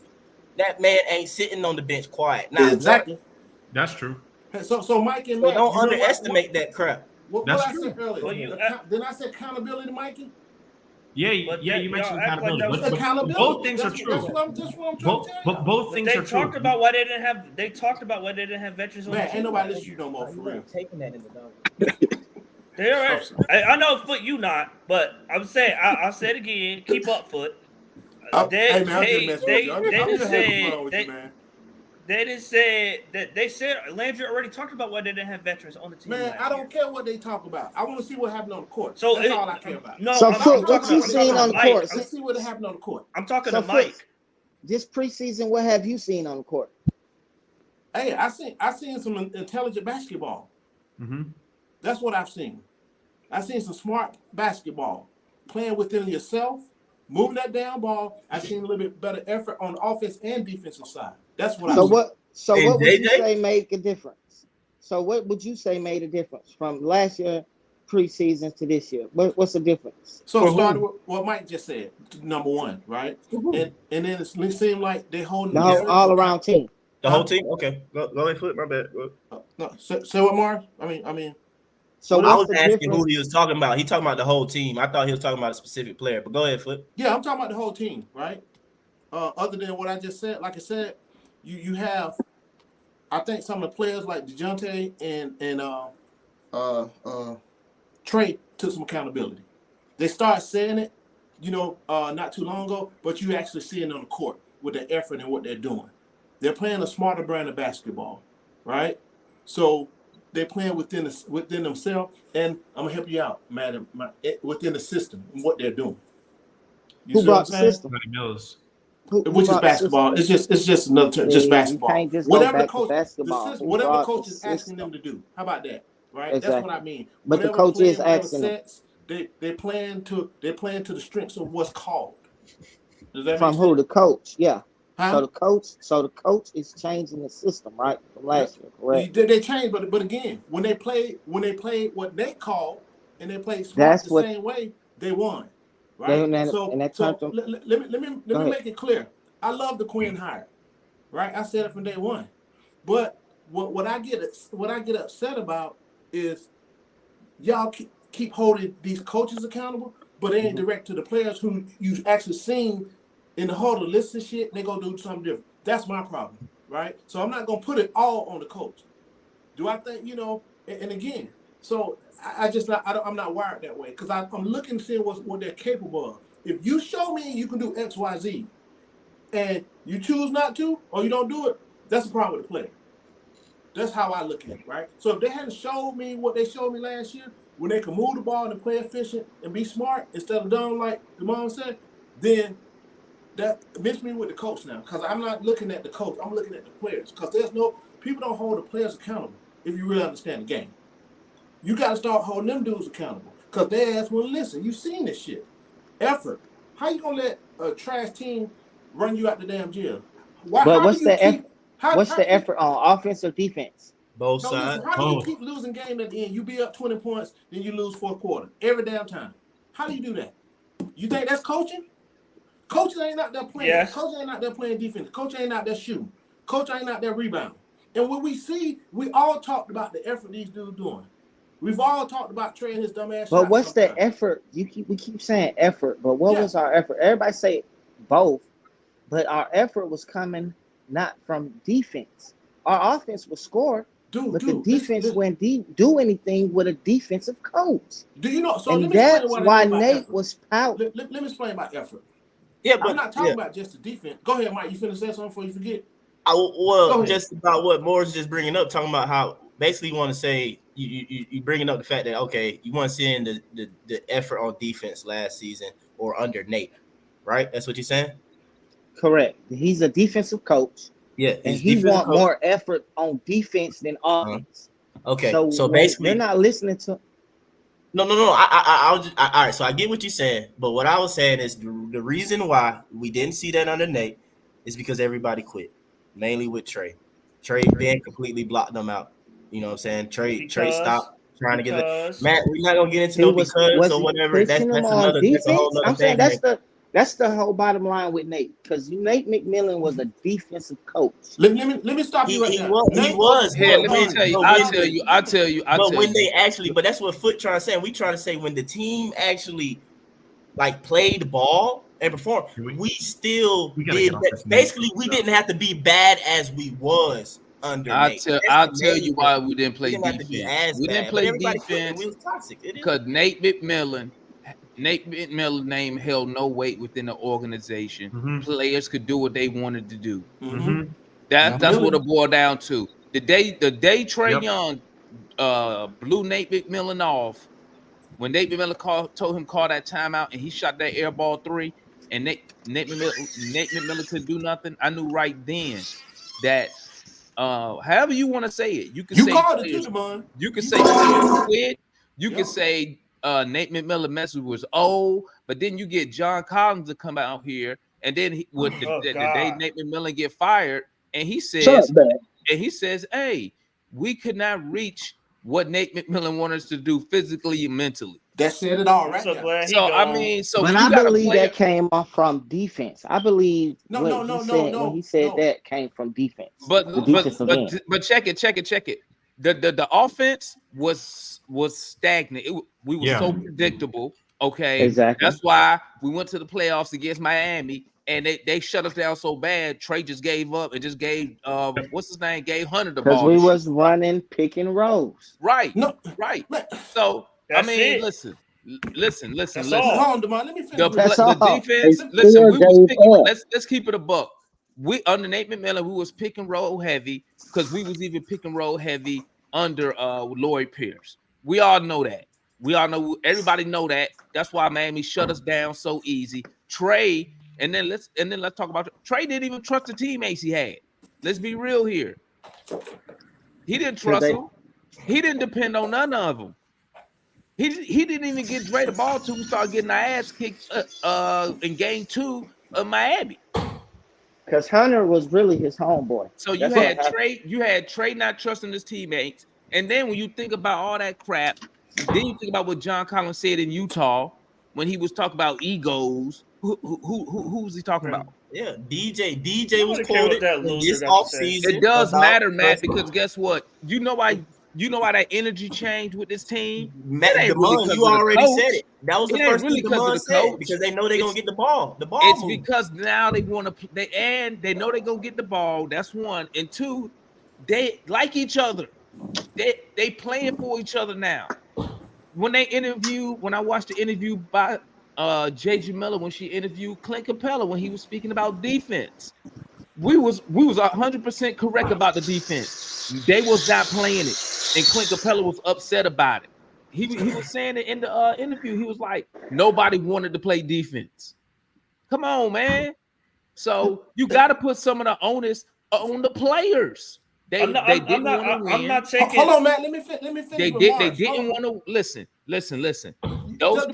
That man ain't sitting on the bench quiet. Now, exactly. That's true. So Mike and Matt, don't underestimate that crap. What I said earlier? Didn't I say accountability, Mikey? Yeah, you mentioned accountability. Accountability. Both things are true. That's what I'm trying to tell you. Both things are true. They talked about why they didn't have veterans on the team. Ain't nobody listening to you no more, for real. Taking that in the dog. They're right. I know, Foot, you not, but I'm saying, I'll say it again. Keep up, Foot. They didn't say that. They said Landry already talked about why they didn't have veterans on the team. Man, I don't care what they talk about. I want to see what happened on the court. So that's all I care about. No, so what you seen on the court? Let's see what happened on the court. I'm talking to Mike. This preseason, what have you seen on the court? Hey, I seen some intelligent basketball. Mm-hmm. That's what I've seen. I've seen some smart basketball, playing within yourself, moving that down ball. I've seen a little bit better effort on the offense and defensive side. That's what So what would you say made a difference? So what would you say made a difference from last year preseason to this year? What's the difference? So started with what Mike just said, number one, right? And then it seemed like they holding the whole all around team. The whole team? Okay. Go ahead, Flip. My bad. No, so what, Mark? I mean. So I was asking who he was talking about. He talking about the whole team. I thought he was talking about a specific player. But go ahead, Flip. Yeah, I'm talking about the whole team, right? Other than what I just said, like I said, you have, I think some of the players like DeJounte and Trey took some accountability. They started saying it, not too long ago, but you actually see it on the court with their effort and what they're doing. They're playing a smarter brand of basketball, right? So they're playing within themselves, and I'm gonna help you out, madam, within the system and what they're doing. Who brought the system? Which is basketball. It's just another term, just basketball. You can't just whatever go back to basketball. Whatever the coach is asking them to do. How about that? Right? Exactly. That's what I mean. But the coach is asking them. They're playing to the strengths of what's called. Does that from who? The coach, yeah. Huh? So the coach is changing the system, right? From last year, correct? They changed, but again, when they played what they called and they played smart same way, they won. Right. Let me make it clear. I love the Quinn hire. Right. I said it from day one. But what I get upset about is y'all keep holding these coaches accountable, but they ain't direct to the players who you actually seen in the huddle listen shit, they gonna do something different. That's my problem, right? So I'm not gonna put it all on the coach. Do I think, and again, so I'm not wired that way because I'm looking to see what they're capable of. If you show me you can do X, Y, Z, and you choose not to, or you don't do it, that's the problem with the player. That's how I look at it, right? So if they hadn't showed me what they showed me last year, when they can move the ball and play efficient and be smart instead of dumb like the mom said, then that mixed me with the coach now, because I'm not looking at the coach. I'm looking at the players, because people don't hold the players accountable if you really understand the game. You got to start holding them dudes accountable, because their ass won't listen. You've seen this shit. Effort. How you gonna let a trash team run you out the damn jail? What's the effort on offense or defense? Both No, sides. listen, how do you keep losing game at the end? You be up 20 points, then you lose fourth quarter every damn time. How do you do that? You think that's coaching? Coach ain't out there playing. Yes. Coach ain't out there playing defense. Coach ain't out there shooting. Coach ain't out there rebounding. And when we see, we all talked about the effort these dudes doing. We've all talked about Trey and his dumb ass. But what's the effort? We keep saying effort, but what was our effort? Everybody say both, but our effort was coming not from defense. Our offense was score, but the defense wouldn't do anything with a defensive coach. Do you know? So and let me that's explain why what Nate effort. was out. Let me explain about effort. Yeah, but I'm not talking about just the defense. Go ahead, Mike. You finna say something before you forget? Just about what Moore's just bringing up, talking about how basically you want to say you bringing up the fact that okay, you want to see in the effort on defense last season or under Nate, right? That's what you're saying. Correct. He's a defensive coach. Yeah, and he want more effort on defense than offense. Okay, so basically they're not listening to. No. All right. So I get what you're saying, but what I was saying is the reason why we didn't see that under Nate is because everybody quit, mainly with Trey. Trey Ben completely blocked them out. You know what I'm saying? Trey stopped trying to get it. Matt, we're not gonna get into no because or whatever. That's another. That's a whole other thing. I'm saying that's the whole bottom line with Nate, because Nate McMillan was a defensive coach. Let me stop you right now. He was. Here, let me tell you. I'll tell you. But when they actually, but that's what Foot trying to say. We trying to say when the team actually like played the ball and performed, we still did. Basically, we didn't have to be bad as we was under Nate. I'll tell you why we didn't play defense. We didn't play defense. We was toxic because Nate McMillan name held no weight within the organization. Mm-hmm. Players could do what they wanted to do. Mm-hmm. That's what it boiled down to. The day Trey Young blew Nate McMillan off, when Nate McMillan told him call that timeout and he shot that air ball 3 and Nate McMillan couldn't do nothing, I knew right then that however you want to say it, you can say called it too, man. You can say quit, you can say Nate McMillan message was old, but then you get John Collins to come out here, and then the day Nate McMillan get fired, and he says, "Hey, we could not reach what Nate McMillan wanted us to do physically and mentally." That said it all right. But I believe that came off from defense. I believe when he said that came from defense. But check it. The offense was stagnant. We were so predictable. Okay, exactly. That's why we went to the playoffs against Miami, and they shut us down so bad. Trey just gave up and just gave what's his name? Gave Hunter the ball. Because we was running pick and rolls. Right. So I mean, listen. Hold on, Demar. Let me finish. The defense. Listen, let's keep it a buck. We under Nate McMillan, we was pick and roll heavy because we was even pick and roll heavy under Lloyd Pierce. We all know that. Everybody know that. That's why Miami shut us down so easy. Trey, and then let's talk about Trey. Didn't even trust the teammates he had. Let's be real here. He didn't trust them. He didn't depend on none of them. He didn't even get Dre the ball till we started getting our ass kicked in game 2 of Miami. Because Hunter was really his homeboy. So you had Trey not trusting his teammates. And then when you think about all that crap, then you think about what John Collins said in Utah when he was talking about egos. Who was he talking about? Yeah, DJ was quoted this offseason. It does matter, Matt, because guess what? You know why that energy changed with this team? Matt, DeMond, you already said it. That was the first thing DeMond said, because they know they're gonna get the ball. It's because now they want to they know they're gonna get the ball. That's one. And two, they like each other. They playing for each other now. When I watched the interview by J.J. Miller when she interviewed Clint Capella when he was speaking about defense, we was 100% correct about the defense. They was not playing it, and Clint Capella was upset about it. He was saying it in the interview. He was like, nobody wanted to play defense. Come on, man. So you got to put some of the onus on the players. I'm not taking. Hold on, man. Let me finish. They didn't want to listen. Those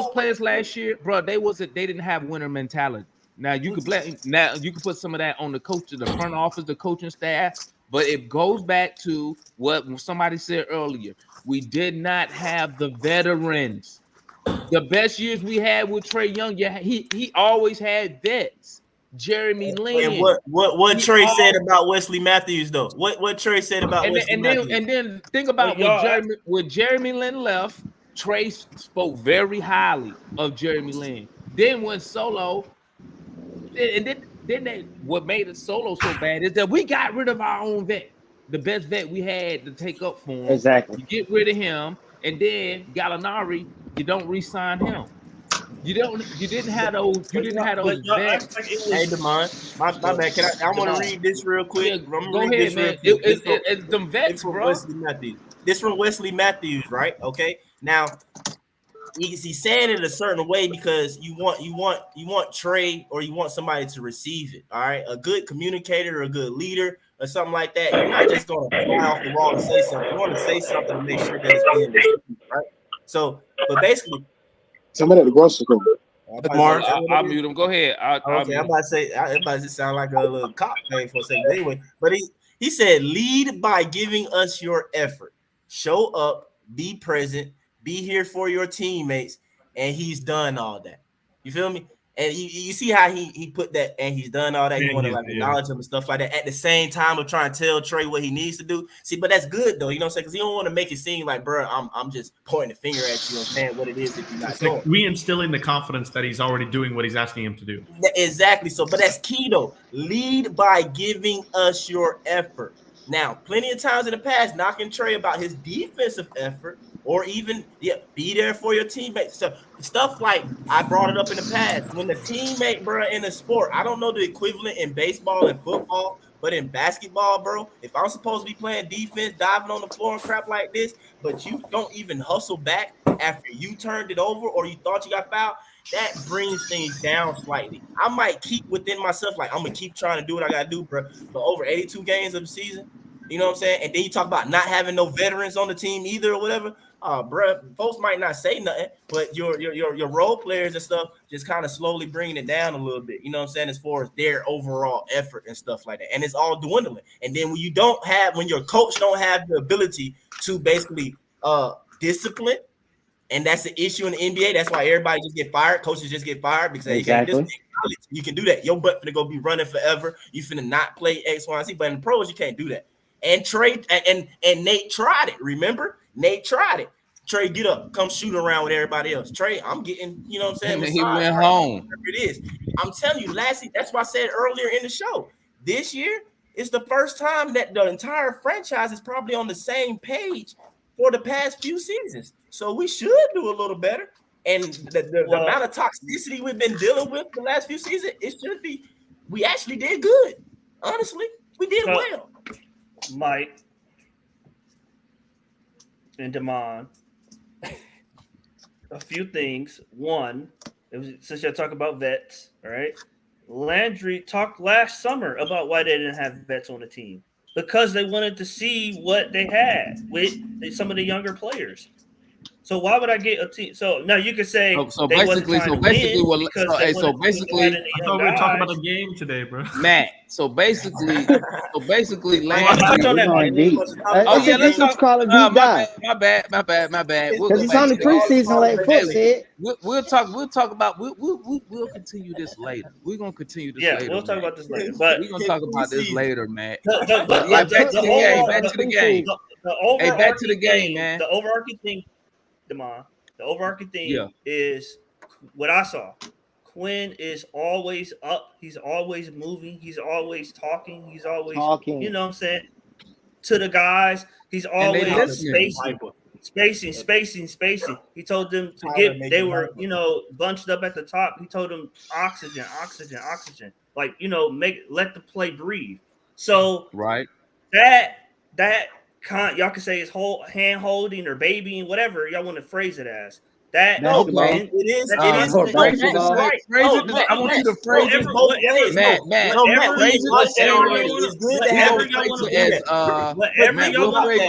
players last year, bro, they didn't have winner mentality. Now you could put some of that on the coach, the front office, the coaching staff, But it goes back to what somebody said earlier. We did not have the veterans. The best years we had with Trey Young, he always had vets. Jeremy Lin. And what Trey said about Wesley Matthews though? What Trey said about Wesley Matthews? And then think about when Jeremy Lin left. Trey spoke very highly of Jeremy Lin. Then when Solo, and then what made it Solo so bad is that we got rid of our own vet, the best vet we had to take up for him. Exactly. You get rid of him, and then Gallinari, you don't re-sign him. You didn't have those vets. Hey, Demond, my bad. I want to read this real quick. Yeah, go ahead, man. It's them vets, bro. Wesley Matthews. This from Wesley Matthews, right? Okay. Now, he's saying it a certain way because you want Trey or you want somebody to receive it. All right, a good communicator, or a good leader, or something like that. You're not just going to fly off the wall and say something. You want to say something to make sure that it's being received, right? So, but basically, somebody at the grocery store. Mark, I'll mute him. Go ahead. I'm about to say, everybody just sound like a little cop thing for a second. Anyway, but he said, lead by giving us your effort. Show up, be present, be here for your teammates, and he's done all that. You feel me? And you see how he put that, and he's done all that. You want to like acknowledge him and stuff like that at the same time of trying to tell Trey what he needs to do. See, but that's good though. You know what I'm saying? Because you don't want to make it seem like, bro, I'm just pointing the finger at you and saying what it is that you're not doing. Like we instilling the confidence that he's already doing what he's asking him to do. Exactly. So, but that's key though. Lead by giving us your effort. Now, plenty of times in the past, knocking Trey about his defensive effort, or even be there for your teammates. So stuff like I brought it up in the past. When the teammate, bro, in a sport, I don't know the equivalent in baseball and football, but in basketball, bro, if I'm supposed to be playing defense, diving on the floor and crap like this, but you don't even hustle back after you turned it over or you thought you got fouled, that brings things down slightly. I might keep within myself, like I'm gonna keep trying to do what I gotta do, bro. But over 82 games of the season, you know what I'm saying? And then you talk about not having no veterans on the team either or whatever. Bro, folks might not say nothing, but your role players and stuff just kind of slowly bringing it down a little bit. You know what I'm saying? As far as their overall effort and stuff like that, and it's all dwindling. And then when your coach don't have the ability to basically discipline, and that's the issue in the NBA. That's why everybody just get fired. Coaches just get fired because exactly. You can do that. Your butt finna go be running forever. You finna not play X, Y, and Z. But in the pros, you can't do that. And Trey and Nate tried it. Remember? Nate tried it. Trey, get up, come shoot around with everybody else. Trey, I'm getting, you know what I'm saying? He went home. Whatever it is. I'm telling you, last season, that's why I said earlier in the show. This year is the first time that the entire franchise is probably on the same page for the past few seasons. So we should do a little better. And the amount of toxicity we've been dealing with the last few seasons, it should be. We actually did good. Honestly, we did well. Mike and Damon, a few things. One, since you're talking about vets, all right? Landry talked last summer about why they didn't have vets on the team, because they wanted to see what they had with some of the younger players. So why would I get a team? So now you could say basically, I thought we were talking about the game today, bro. Matt. So basically, Landry. Oh yeah, let's talk. My bad. Because he's on the preseason, like Foot said. We'll talk about. We'll continue this later. We're gonna continue this later. Yeah, we'll talk about this later. But we're gonna talk about this later, Matt. Back to the game. Hey, back to the game, man. The overarching thing, Damon. The overarching thing is what I saw. Quinn is always up. He's always moving. He's always talking. He's always talking. You know what I'm saying? To the guys. He's always spacing. He told them to get. They were, bunched up at the top. He told them oxygen. Like, let the play breathe. So right. That y'all can say it's hand holding or babying, whatever y'all want to phrase it as. It is. I want you to phrase it both ways. Matt, phrase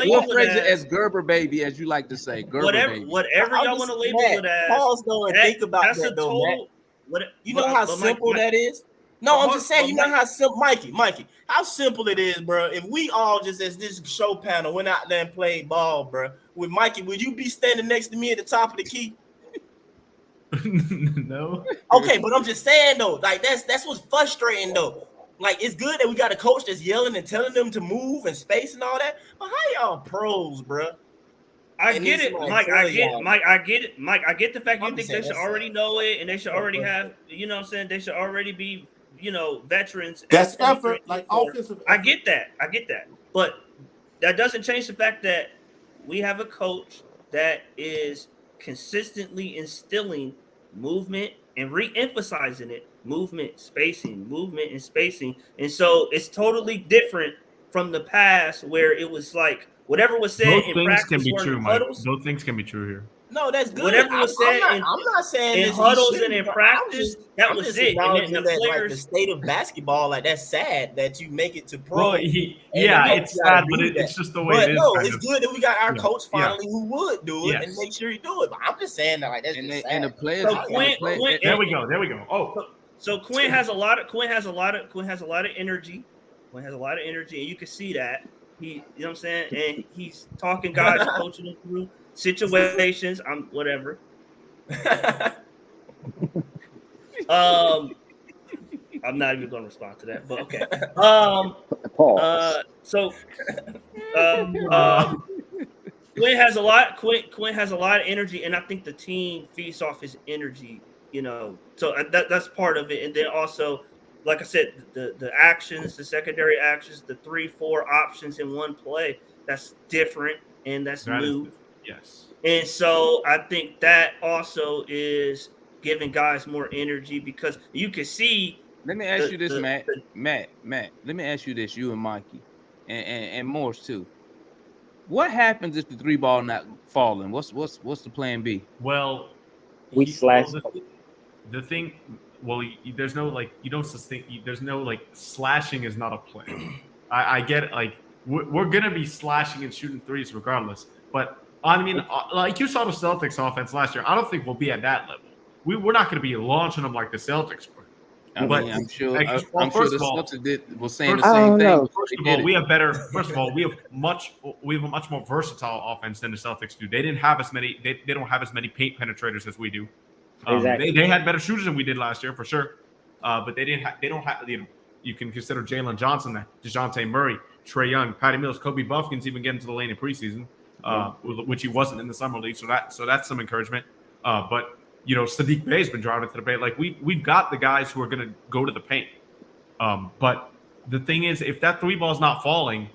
we'll phrase it as Gerber baby, as you like to say. Gerber baby. Whatever y'all want to label it as. Pause though and think about that though, Matt. You know how simple that is? No, I'm just saying, you know how simple, Mikey, how simple it is, bro. If we all just as this show panel went out there and played ball, bro, with Mikey, would you be standing next to me at the top of the key? No. Okay, but I'm just saying though, like that's what's frustrating though. Like it's good that we got a coach that's yelling and telling them to move and space and all that. But how y'all pros, bro? I get it, Mike. I get it, Mike. I get the fact you think they should already know it and they should already have, you know what I'm saying? They should already be, veterans. That's effort, like offensive effort. I get that. But that doesn't change the fact that we have a coach that is consistently instilling movement and re-emphasizing it. Movement, spacing. And so it's totally different from the past where it was like, whatever was said in practice can be true, Mike. huddles. Those things can be true here. No, that's good. Whatever was said I'm not saying in huddles and in practice, that was it. And then the that, players, like, the state of basketball, like that's sad that you make it to pro. Well, it's sad, but it's just the way it is. No, it's good that we got our coach finally who would do it and make sure he do it. But I'm just saying that, like, that's just sad. And the players. So Quinn, there we go. Oh, so Quinn has a lot of energy. Quinn has a lot of energy, and you can see that. You know what I'm saying? And he's talking guys, coaching them through situations. Whatever. I'm not even going to respond to that, but okay. Quinn has a lot. Quinn has a lot of energy, and I think the team feeds off his energy. So that's part of it, and then also, like I said, the actions, the secondary actions, the 3-4 options in one play, that's different and that's new. Yes. And so I think that also is giving guys more energy because you can see. Let me ask you this, Matt. Let me ask you this, you and Mikey, and Morris too. What happens if the 3 ball not falling? What's the plan B? Well, we slash. The thing. Well, there's no you don't sustain. There's no slashing is not a play. I get it. Like we're gonna be slashing and shooting threes regardless. But I mean, like you saw the Celtics offense last year. I don't think we'll be at that level. We're not gonna be launching them like the Celtics were. I'm sure the Celtics was saying the I same don't thing. know. First of all, we have better. First of all, we have a much more versatile offense than the Celtics do. They didn't have as many. They don't have as many paint penetrators as we do. Exactly. They had better shooters than we did last year for sure, but they didn't. They don't have. You can consider Jalen Johnson, DeJounte Murray, Trae Young, Patty Mills, Kobe Buffkins even get into the lane in preseason, which he wasn't in the summer league. So that's some encouragement. But Sadiq Bey's been driving to the paint. Like we've got the guys who are going to go to the paint. But the thing is, if that 3 ball is not falling,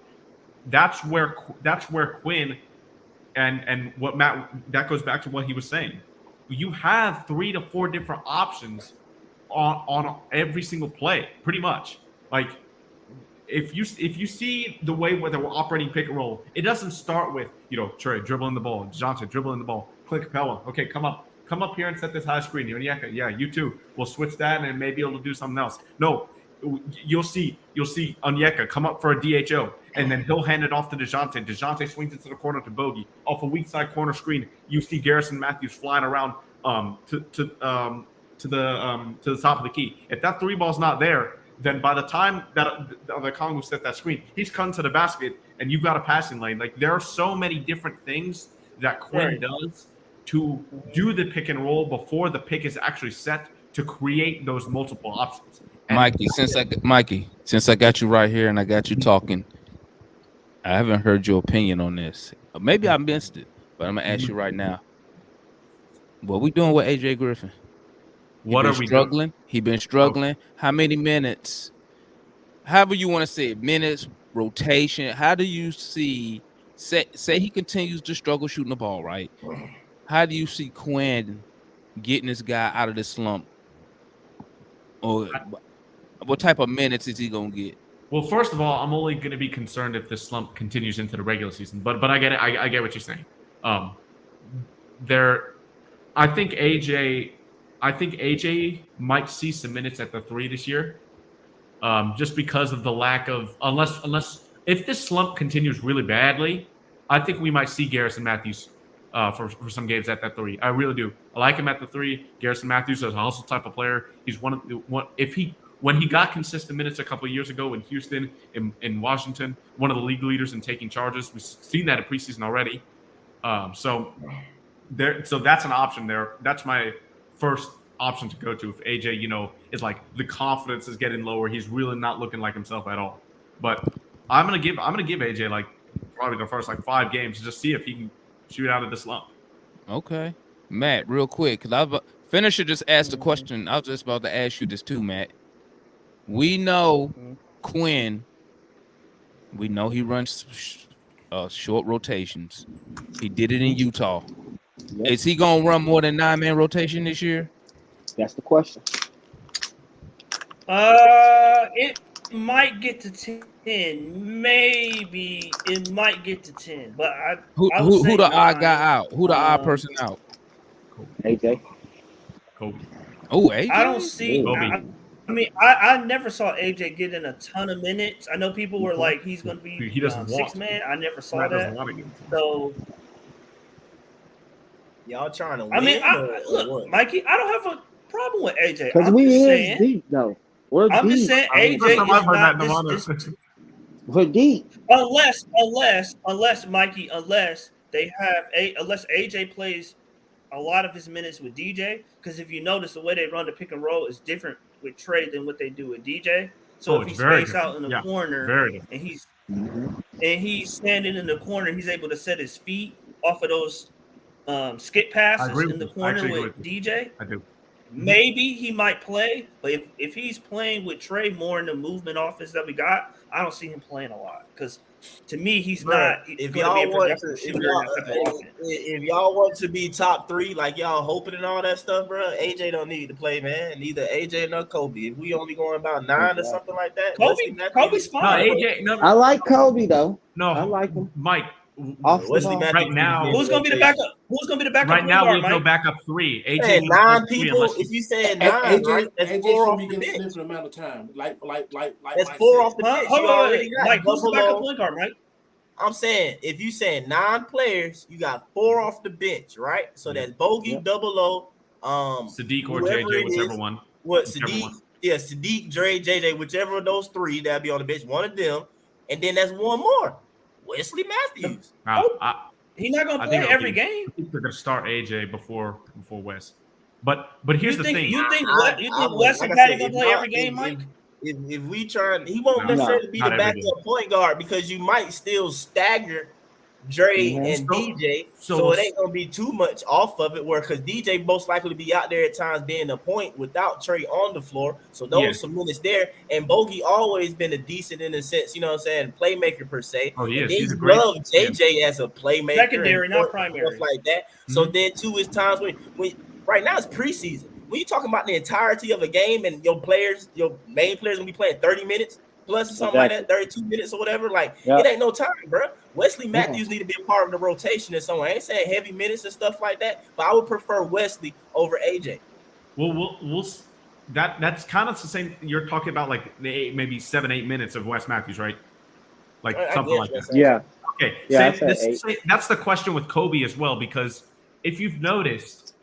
that's where Quinn and what Matt. That goes back to what he was saying. You have 3 to 4 different options on every single play, pretty much. Like if you see the way where they're operating pick and roll, it doesn't start with Trey dribbling the ball, DeJounte dribbling the ball, Clint Capella. Okay, come up here and set this high screen. Onyeka, yeah, you too. We'll switch that and maybe able to do something else. No, you'll see Onyeka come up for a DHO, and then he'll hand it off to DeJounte. DeJounte swings into the corner to Bogey. Off a weak side corner screen, you see Garrison Matthews flying around to the top of the key. If that 3 ball's not there, then by the time that the Congo set that screen, he's come to the basket, and you've got a passing lane. Like there are so many different things that Quinn does to do the pick and roll before the pick is actually set to create those multiple options. And Mikey, since I got you right here and I got you talking, I haven't heard your opinion on this. Maybe I missed it, but I'm gonna ask you right now. What we doing with AJ Griffin? What are we struggling? He been struggling. Okay. How many minutes? However you want to say it, minutes, rotation. How do you see? Say he continues to struggle shooting the ball, right? How do you see Quinn getting this guy out of this slump? Or what type of minutes is he gonna get? Well, first of all, I'm only going to be concerned if this slump continues into the regular season. But I get it. I get what you're saying. I think AJ might see some minutes at the 3 this year, just because of the lack of unless if this slump continues really badly, I think we might see Garrison Matthews for some games at that 3. I really do. I like him at the 3. Garrison Matthews is a hustle type of player. He's one. If he when he got consistent minutes a couple of years ago in Houston, in Washington, one of the league leaders in taking charges. We've seen that in preseason already. So that's an option there. That's my first option to go to if AJ, is like the confidence is getting lower. He's really not looking like himself at all. But I'm gonna give AJ like probably the first like 5 games to just see if he can shoot out of this slump. Okay, Matt, real quick, because Finisher just asked a question. I was just about to ask you this too, Matt. We know Quinn. We know he runs short rotations. He did it in Utah. Yep. Is he gonna run more than 9-man rotation this year? That's the question. It might get to 10. Maybe it might get to 10. But who the odd guy out? Who the odd person out? AJ. Kobe. Oh, AJ. I don't see. I never saw AJ get in a ton of minutes. I know people were like, he's going to be 6-man. I never saw that. So, y'all trying to win? Look, Mikey, I don't have a problem with AJ. Because we is deep, though. I'm just saying AJ is not this. We're deep. Unless Mikey, unless AJ plays a lot of his minutes with DJ, because if you notice the way they run the pick and roll is different with Trey than what they do with DJ. So if he's spaced out in the corner and he's standing in the corner, he's able to set his feet off of those skip passes in the corner with DJ. I do. Maybe he might play, but if he's playing with Trey more in the movement offense that we got, I don't see him playing a lot because to me he's not. If y'all want to be top 3, like y'all hoping and all that stuff, bro, AJ don't need to play, man. Neither AJ nor Kobe. If we only going about 9 or something like that, Kobe's fine. I like Kobe though. No, I like him. Mike. Right now, who's gonna be the backup? Who's gonna be the backup? Right now, we have no backup 3. AJ 9 people. If you said 9, right, that's 4 off the bench. Amount of time, like that's 4 off the bench. Hold on, Mike. Who's the backup point guard, Mike? I'm saying if you saying 9 players, you got 4 off the bench, right? So that's Bogey, Double O, Sadiq or JJ, whichever one. Sadiq? Yeah, Sadiq, Dre, JJ, whichever of those 3 that'll be on the bench, one of them, and then that's one more. Wesley Matthews. He's not gonna play every game. I think they're gonna start AJ before Wes. But here's the thing. You think Wes and Patty gonna play every game, Mike? If we try, he won't necessarily be the backup point guard because you might still stagger Dre and DJ, so it ain't gonna be too much off of it. Where because DJ most likely be out there at times being a point without Trey on the floor, so those some minutes there. And Bogey always been a decent in a sense, you know what I'm saying, playmaker per se. Oh yes, he's love JJ as a playmaker, secondary, not primary, stuff like that. So then too is times when right now it's preseason. When you talking about the entirety of a game and your main players gonna be playing 30 minutes. Plus or something like that, 32 minutes or whatever. Like it ain't no time, bro. Wesley Matthews need to be a part of the rotation and so on. I ain't saying heavy minutes and stuff like that, but I would prefer Wesley over AJ. Well, that's kind of the same. You're talking about like maybe 7-8 minutes of Wes Matthews, right? Like something like that. Yeah. Okay. Yeah, that's the question with Kobe as well, because if you've noticed,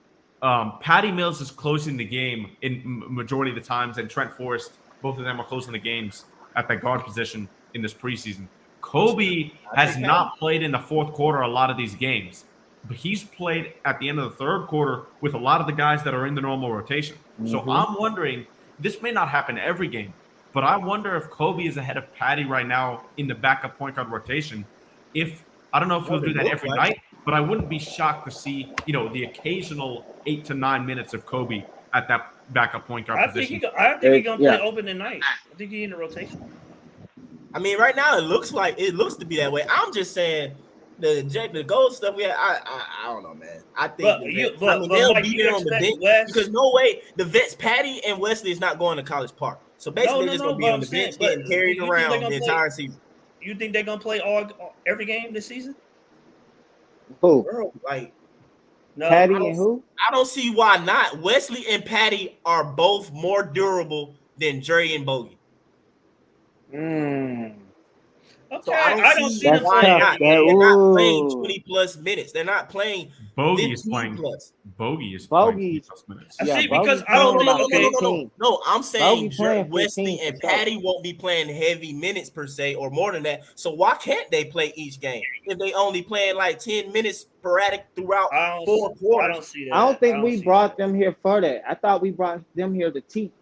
Patty Mills is closing the game in majority of the times, and Trent Forrest, both of them are closing the games at that guard position in this preseason. Kobe has not played in the fourth quarter a lot of these games, but he's played at the end of the third quarter with a lot of the guys that are in the normal rotation. So I'm wondering, this may not happen every game, but I wonder if Kobe is ahead of Patty right now in the backup point guard rotation. I don't know if he'll do that every night, but I wouldn't be shocked to see, the occasional 8 to 9 minutes of Kobe at that backup point guard position. I think he's gonna play open tonight. I think he's in the rotation. I mean, right now it looks to be that way. I'm just saying the gold stuff we had. I don't know, man. I think they'll be there on the bench because no way the vets Patty and Wesley is not going to College Park. So basically, they're just gonna be on the bench getting carried around the entire season. You think they're gonna play every game this season? Who? Bro, like. No, Patty and who? I don't see why not. Wesley and Patty are both more durable than Dre and Bogey. Okay, so I don't see them playing. They're not playing 20 plus minutes. They're not playing Bogey is playing. Plus. Bogey is playing 20 plus minutes. See, because I don't think No, I'm saying Wesley 15 and Patty won't be playing heavy minutes per se or more than that. So why can't they play each game if they only playing like 10 minutes sporadic throughout 4 quarters? I don't see that. I don't think we brought them here for that. I thought we brought them here to teach.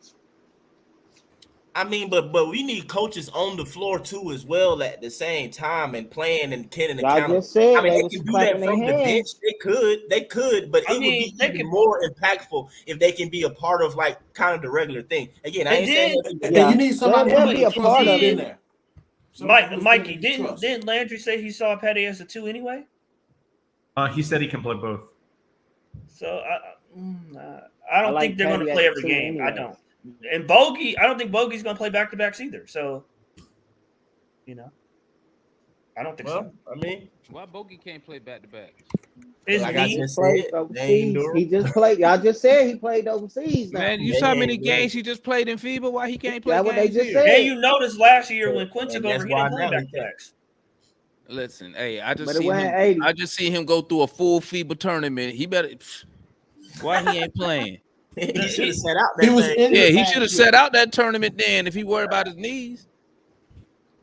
I mean, but we need coaches on the floor too as well at the same time and playing and getting accountable. Just said I mean, they they can do that from the bench. They could, but it would be even more impactful if they can be a part of like kind of the regular thing. Again, I ain't saying you need somebody to be a part of in it. there. Mikey, didn't Landry say he saw Patty as a 2 anyway? He said he can play both. So I don't think they're going to play every game. Anyway. I don't. And Bogey, I don't think Bogey's going to play back-to-backs either. So, I don't think so. I mean, why Bogey can't play back-to-backs? He played overseas. He just played. Y'all just said he played overseas. Now. Man, you saw how many games he just played in FIBA? Why he can't play? That's what they just said. And you noticed last year when Quinn took over, he didn't play back-to-backs. Listen, hey, I just see him go through a full FIBA tournament. He better. Why he ain't playing? He should have sat out that. He should have sat out that tournament then if he worried about his knees.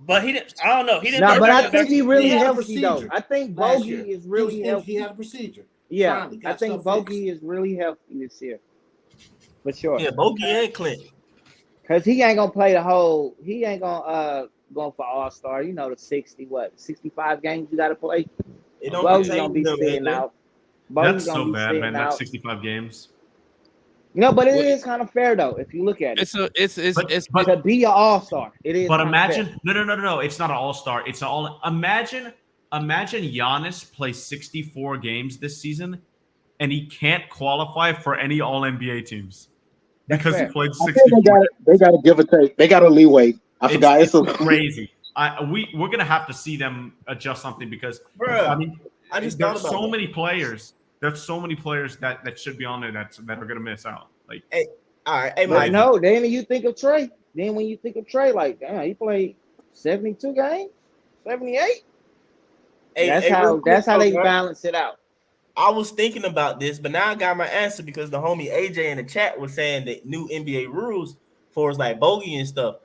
But he didn't. I don't know. He didn't. No, but I think he really healthy though. I think Bogey is really healthy. He had a procedure. Yeah, I think Bogey is really healthy this year, for sure. Yeah, Bogey and Clint. Cause he ain't gonna play the whole. He ain't gonna go for All-Star. You know the 65 games you got to play. Bogey's gonna be sitting out. That's so bad, man. That's 65 games. But it is kind of fair though if you look at it. It's to be an all-star. It is. But imagine no. It's not an all-star. It's all. Imagine Giannis plays 64 games this season, and he can't qualify for any All NBA teams because he played 64. They got to give a take. They got a leeway. I forgot. It's crazy. We're gonna have to see them adjust something because there's so many players. There's so many players that should be on there that are gonna miss out. Like, hey, all right, hey, Mike. No, then you think of Trey. Then when you think of Trey, like, damn, he played 72 games, 78. That's how they balance it out. I was thinking about this, but now I got my answer because the homie AJ in the chat was saying that new NBA rules for like Bogey and stuff.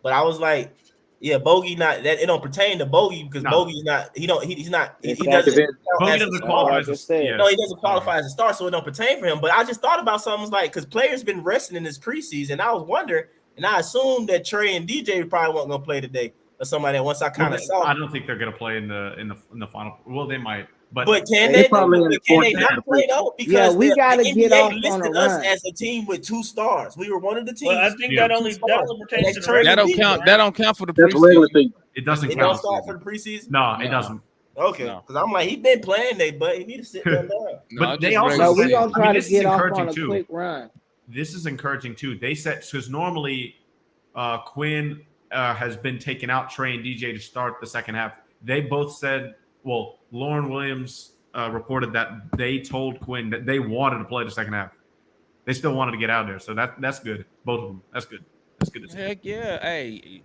But I was like, yeah, Bogey not that it don't pertain to Bogey because Bogey's not he doesn't qualify as a star. No, he doesn't qualify as a star, so it don't pertain for him. But I just thought about something like because players been resting in this preseason. I was wondering, and I assumed that Trey and DJ probably weren't gonna play today or somebody that once I kind of saw. I don't think they're gonna play in the final. Well, they might. But can they not play though? Because we got to get off on a run. As a team with 2 stars, we were one of the teams. Well, I think that only pertains to the regular season. That don't count for the preseason. It doesn't count. It don't start for the preseason. No, it doesn't. Okay, because I'm like he been playing but he need to sit down. But they also we gonna try to get off on a quick run. This is encouraging too. They said because normally Quinn has been taking out Trey and DJ to start the second half. They both said. Well, Lauren Williams reported that they told Quinn that they wanted to play the second half. They still wanted to get out there, so that's good. Both of them, that's good. That's good. Heck yeah! Hey,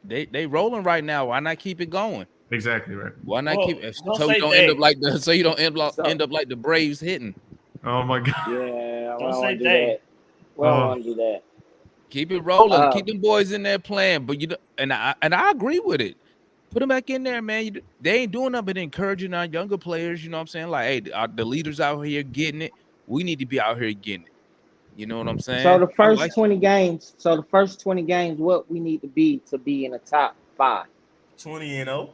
they rolling right now. Why not keep it going? Exactly right. Why not keep it so you don't end up like the Braves hitting? Oh my God! Yeah, I don't want to do that. Well, I want to do that. Keep it rolling. Keep them boys in there playing. But I agree with it. Put them back in there, man. They ain't doing nothing but encouraging our younger players. You know what I'm saying? Like, hey, the leaders out here getting it. We need to be out here getting it. You know what I'm saying? So the first 20 games. What we need to be in the top 5. 20-0.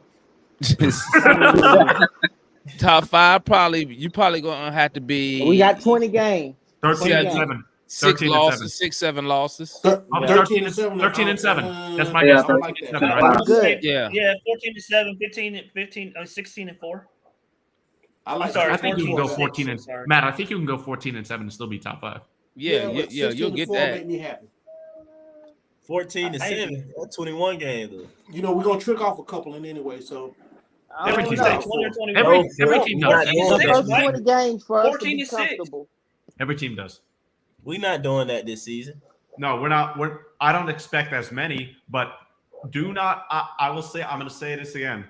Top 5, probably. You probably gonna have to be. We got 20 games. 13-7. 6 losses, 6-7 losses. 13-7. That's my guess. 13-7, right? Good. Yeah, 14-7, 16-4. I think you can go 14 and Matt. I think you can go 14-7 and still be top 5. Yeah, you'll get that. Make me happy. 14-7. That's 21 games. Though. You know we're gonna trick off a couple in anyway, so. Every team does. The first 20 games for us to be comfortable. Every team does. We're not doing that this season. No, we're not. I don't expect as many, but do not. I will say. I'm going to say this again.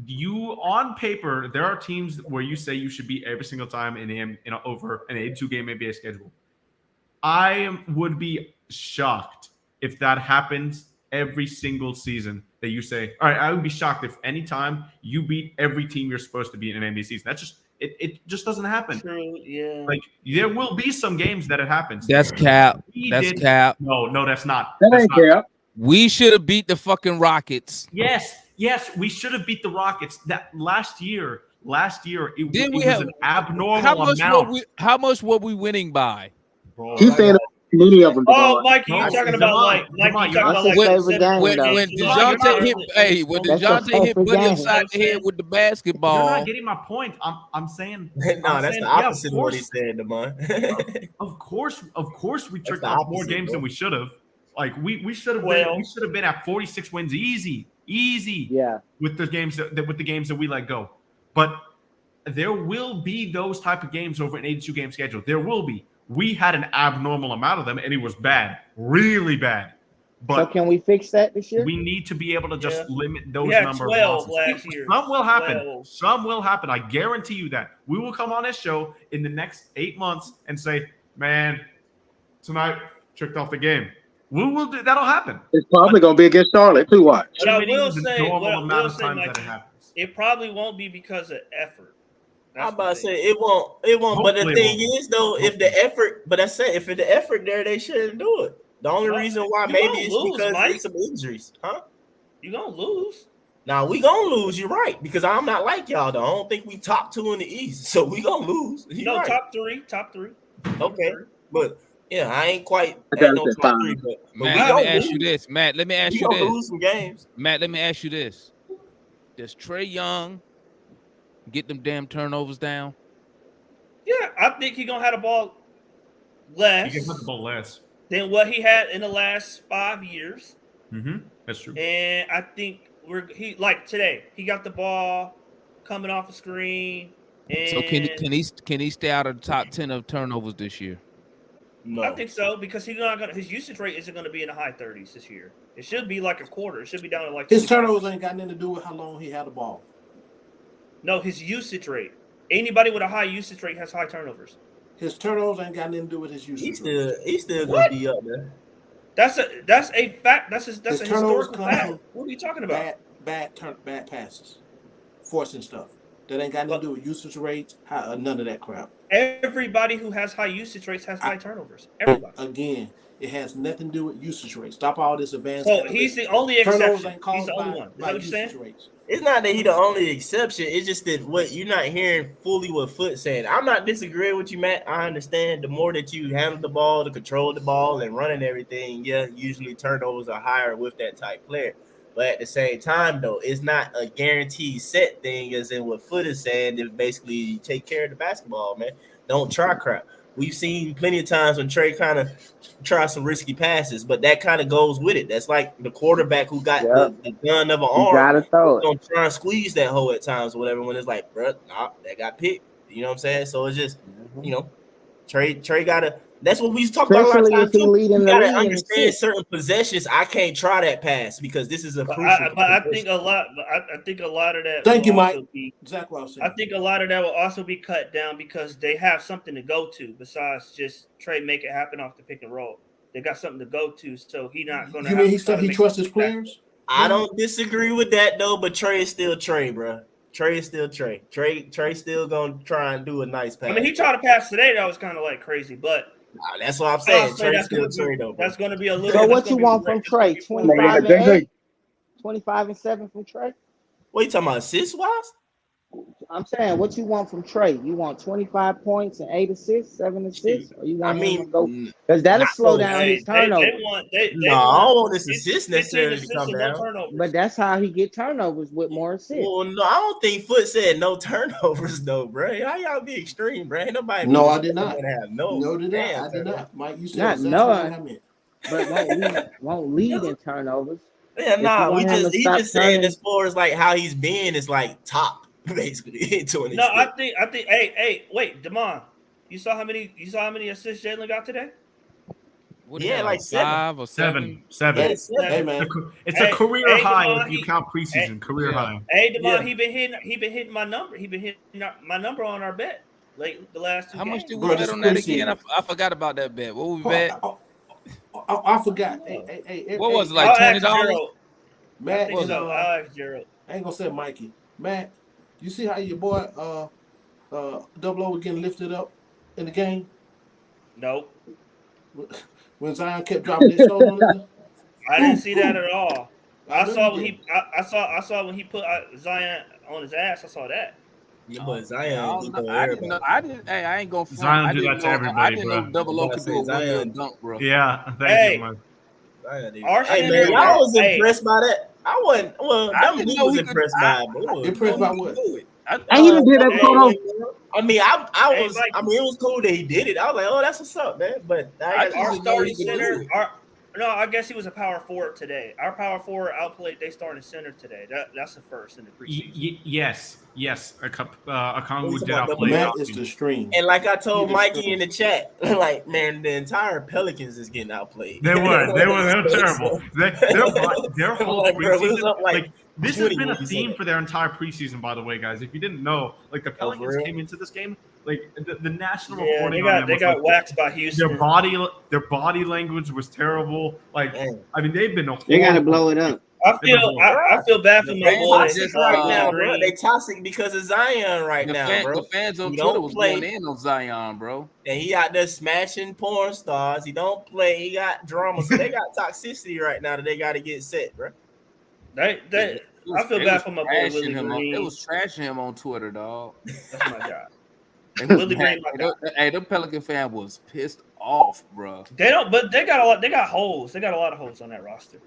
You on paper, there are teams where you say you should beat every single time over an 82-game NBA schedule. I would be shocked if that happens every single season that you say, all right, I would be shocked if any time you beat every team you're supposed to beat in an NBA season. That's just it just doesn't happen. True, yeah. Like there will be some games that it happens. That's cap. Cap. No, that's not. That ain't cap. We should have beat the fucking Rockets. Yes, we should have beat the Rockets. That last year it was an abnormal amount. How much were we winning by? Bro, He's saying many of them. Oh, Mikey, you talking about like when DeJounte hit Buddy upside the head with the basketball. You're not getting my point. I'm saying that's the opposite of what he said, Damon. Of course, we tricked off more games than we should have. Like we should have been at 46 wins easy. Yeah. With the games that we let go. But there will be those type of games over an 82-game schedule. There will be. We had an abnormal amount of them, and it was bad, really bad. But so can we fix that this year? We need to be able to just limit those number 12 of losses. last year. Some will happen. 12. Some will happen. I guarantee you that. We will come on this show in the next 8 months and say, man, tonight tricked off the game. We will do that'll happen. It's probably gonna be against Charlotte too. Watch. But I will say, it probably won't be because of effort. I'm about to say it won't. But the thing is, though, if the effort there, they shouldn't do it. The only reason why maybe is because there's some injuries, huh? You gonna lose. Now we gonna lose. You're right, because I'm not like y'all. Though I don't think we top 2 in the East, so we gonna lose. Right. top three. Okay, but yeah, I ain't quite. Top 3, but Matt, let me ask you this. Matt, let me ask you this. Lose some games. Matt, let me ask you this. Does Trae Young get them damn turnovers down? Yeah, I think he's gonna have the ball less. He can put the ball less than what he had in the last 5 years. Mm-hmm. That's true. And I think today he got the ball coming off the screen. And so can he stay out of the top 10 of turnovers this year? No, I think so because his usage rate isn't gonna be in the high 30s this year. It should be like a quarter. It should be down to like his turnovers ain't got nothing to do with how long he had the ball. No, his usage rate. Anybody with a high usage rate has high turnovers. His turnovers ain't got nothing to do with his usage rate. He's still gonna be up there. That's a fact. That's a historical fact. What are you talking about? Bad passes, forcing stuff. That ain't got nothing to do with usage rates. None of that crap. Everybody who has high usage rates has high turnovers. Everybody. Again, it has nothing to do with usage rates. Stop all this advanced. So he's the only exception. He's the only one. Is that what you're saying? Rates. It's not that he's the only exception. It's just that what you're not hearing fully what Foot's saying. I'm not disagreeing with you, Matt. I understand the more that you handle the ball, to control the ball, and running everything, usually turnovers are higher with that type player. But at the same time, though, it's not a guaranteed set thing, as in what Foot is saying, that basically take care of the basketball, man. Don't try crap. We've seen plenty of times when Trae kind of tries some risky passes, but that kind of goes with it. That's like the quarterback who got the gun of an arm. Gotta throw it. Don't try and squeeze that hole at times or whatever when it's like, bro, nah, that got picked. You know what I'm saying? So it's just, Trae gotta. That's what we talk about a lot of times too. You gotta understand certain possessions. I can't try that pass because this is a crucial. But I think a lot. I think a lot of that. Thank you, Mike. Exactly what I was saying. I think a lot of that will also be cut down because they have something to go to besides just Trae make it happen off the pick and roll. They got something to go to, so he's not going to. You mean he trusts his players? I don't disagree with that though, but Trae is still Trae, bro. Trae is still Trae. Trae still gonna try and do a nice pass. I mean, he tried to pass today. That was kind of like crazy, but. That's what I'm saying. That's going to be a little. So what you want from Trae? 25 and 8? 25 and 7 from Trae? What you talking about, assist wise? I'm saying, what you want from Trae? You want 25 points and 8 assists, 7 assists, or you want him to go? Because that'll slow down his turnover. I don't want this assist necessarily to come down. But that's how he get turnovers with more assists. Well, no, I don't think Foot said no turnovers though, bro. How y'all be extreme, bro? Ain't nobody. No, I did not. No, did not. I did not. Mike, you said but won't lead in turnovers. Yeah, nah. He just saying as far as like how he's been is like top. Basically, no, I think. Hey, wait, Damon, you saw how many assists Jalen got today? What Yeah, like 5 or 7? Seven. Yeah, Hey man, It's a career high Demond, if you count preseason. Career high. Hey, Demond, Yeah. he been hitting my number. He been hitting my number on our bet late the last 2 How much games. did we bro, bet this on is that again? preseason. I forgot about that bet. What we Oh, bet? I forgot. Hey, What was it, I'll like ask $20? Gerald. I Matt, think so. I'll ask Gerald. I ain't gonna say Mikey. Matt, you see how your boy Double O was getting lifted up in the game Nope. when Zion kept dropping his shoulder on him? I didn't see that at all. I know saw you when didn't. I saw when he put Zion on his ass. I saw that. Yeah, but I Zion, don't know. I didn't know. I didn't. Hey, I ain't gonna front. Zion I do didn't that to know. I everybody, didn't bro. know Double O I'm could about do a to say windmill Zion. dunk, bro. Yeah, thank Hey, you, man. our Hey center, man, y'all was impressed by that. I wasn't. Well, I Dumb didn't D know was he could. impressed by it, but it was. Impressed by what? And he done did that before, though. I mean, I Hey, was. Mike. I mean, it was cool that he did it. I was like, oh, that's what's up, man. But I just our didn't know he starting could center, do it. I guess he was a power forward today. Our power forward outplayed they starting center today. That's the first in the preseason. Yes. Okongwu He's did about outplay. Matt is the stream. And like I told He Mikey in the chat, like, man, the entire Pelicans is getting outplayed. They were terrible. Their whole Like, bro, we was preseason, up like this has 20 been when a you said theme that. for their entire preseason. By the way, guys, if you didn't know, like the Pelicans real? came into this game, like the national Yeah, reporting they on them got was like, waxed by Houston. their body language was terrible. Like, Dang. I mean, they've been a They gotta horrible- blow it up. I feel bad for The my fans boy. are Toxic just, right now, Green. bro. They toxic because of Zion right The, now, bro. the fans on He Twitter don't was play. going in on Zion, bro. And he out there smashing porn stars. He don't play. He got drama. So they got toxicity right now that they got to get set, bro. I feel bad for my boy Willie Green. It was trashing him on Twitter, dog. That's my guy. Willie Green, hey, the Pelican fan was pissed off, bro. They don't, but they got a lot. They got holes. They got a lot of holes on that roster.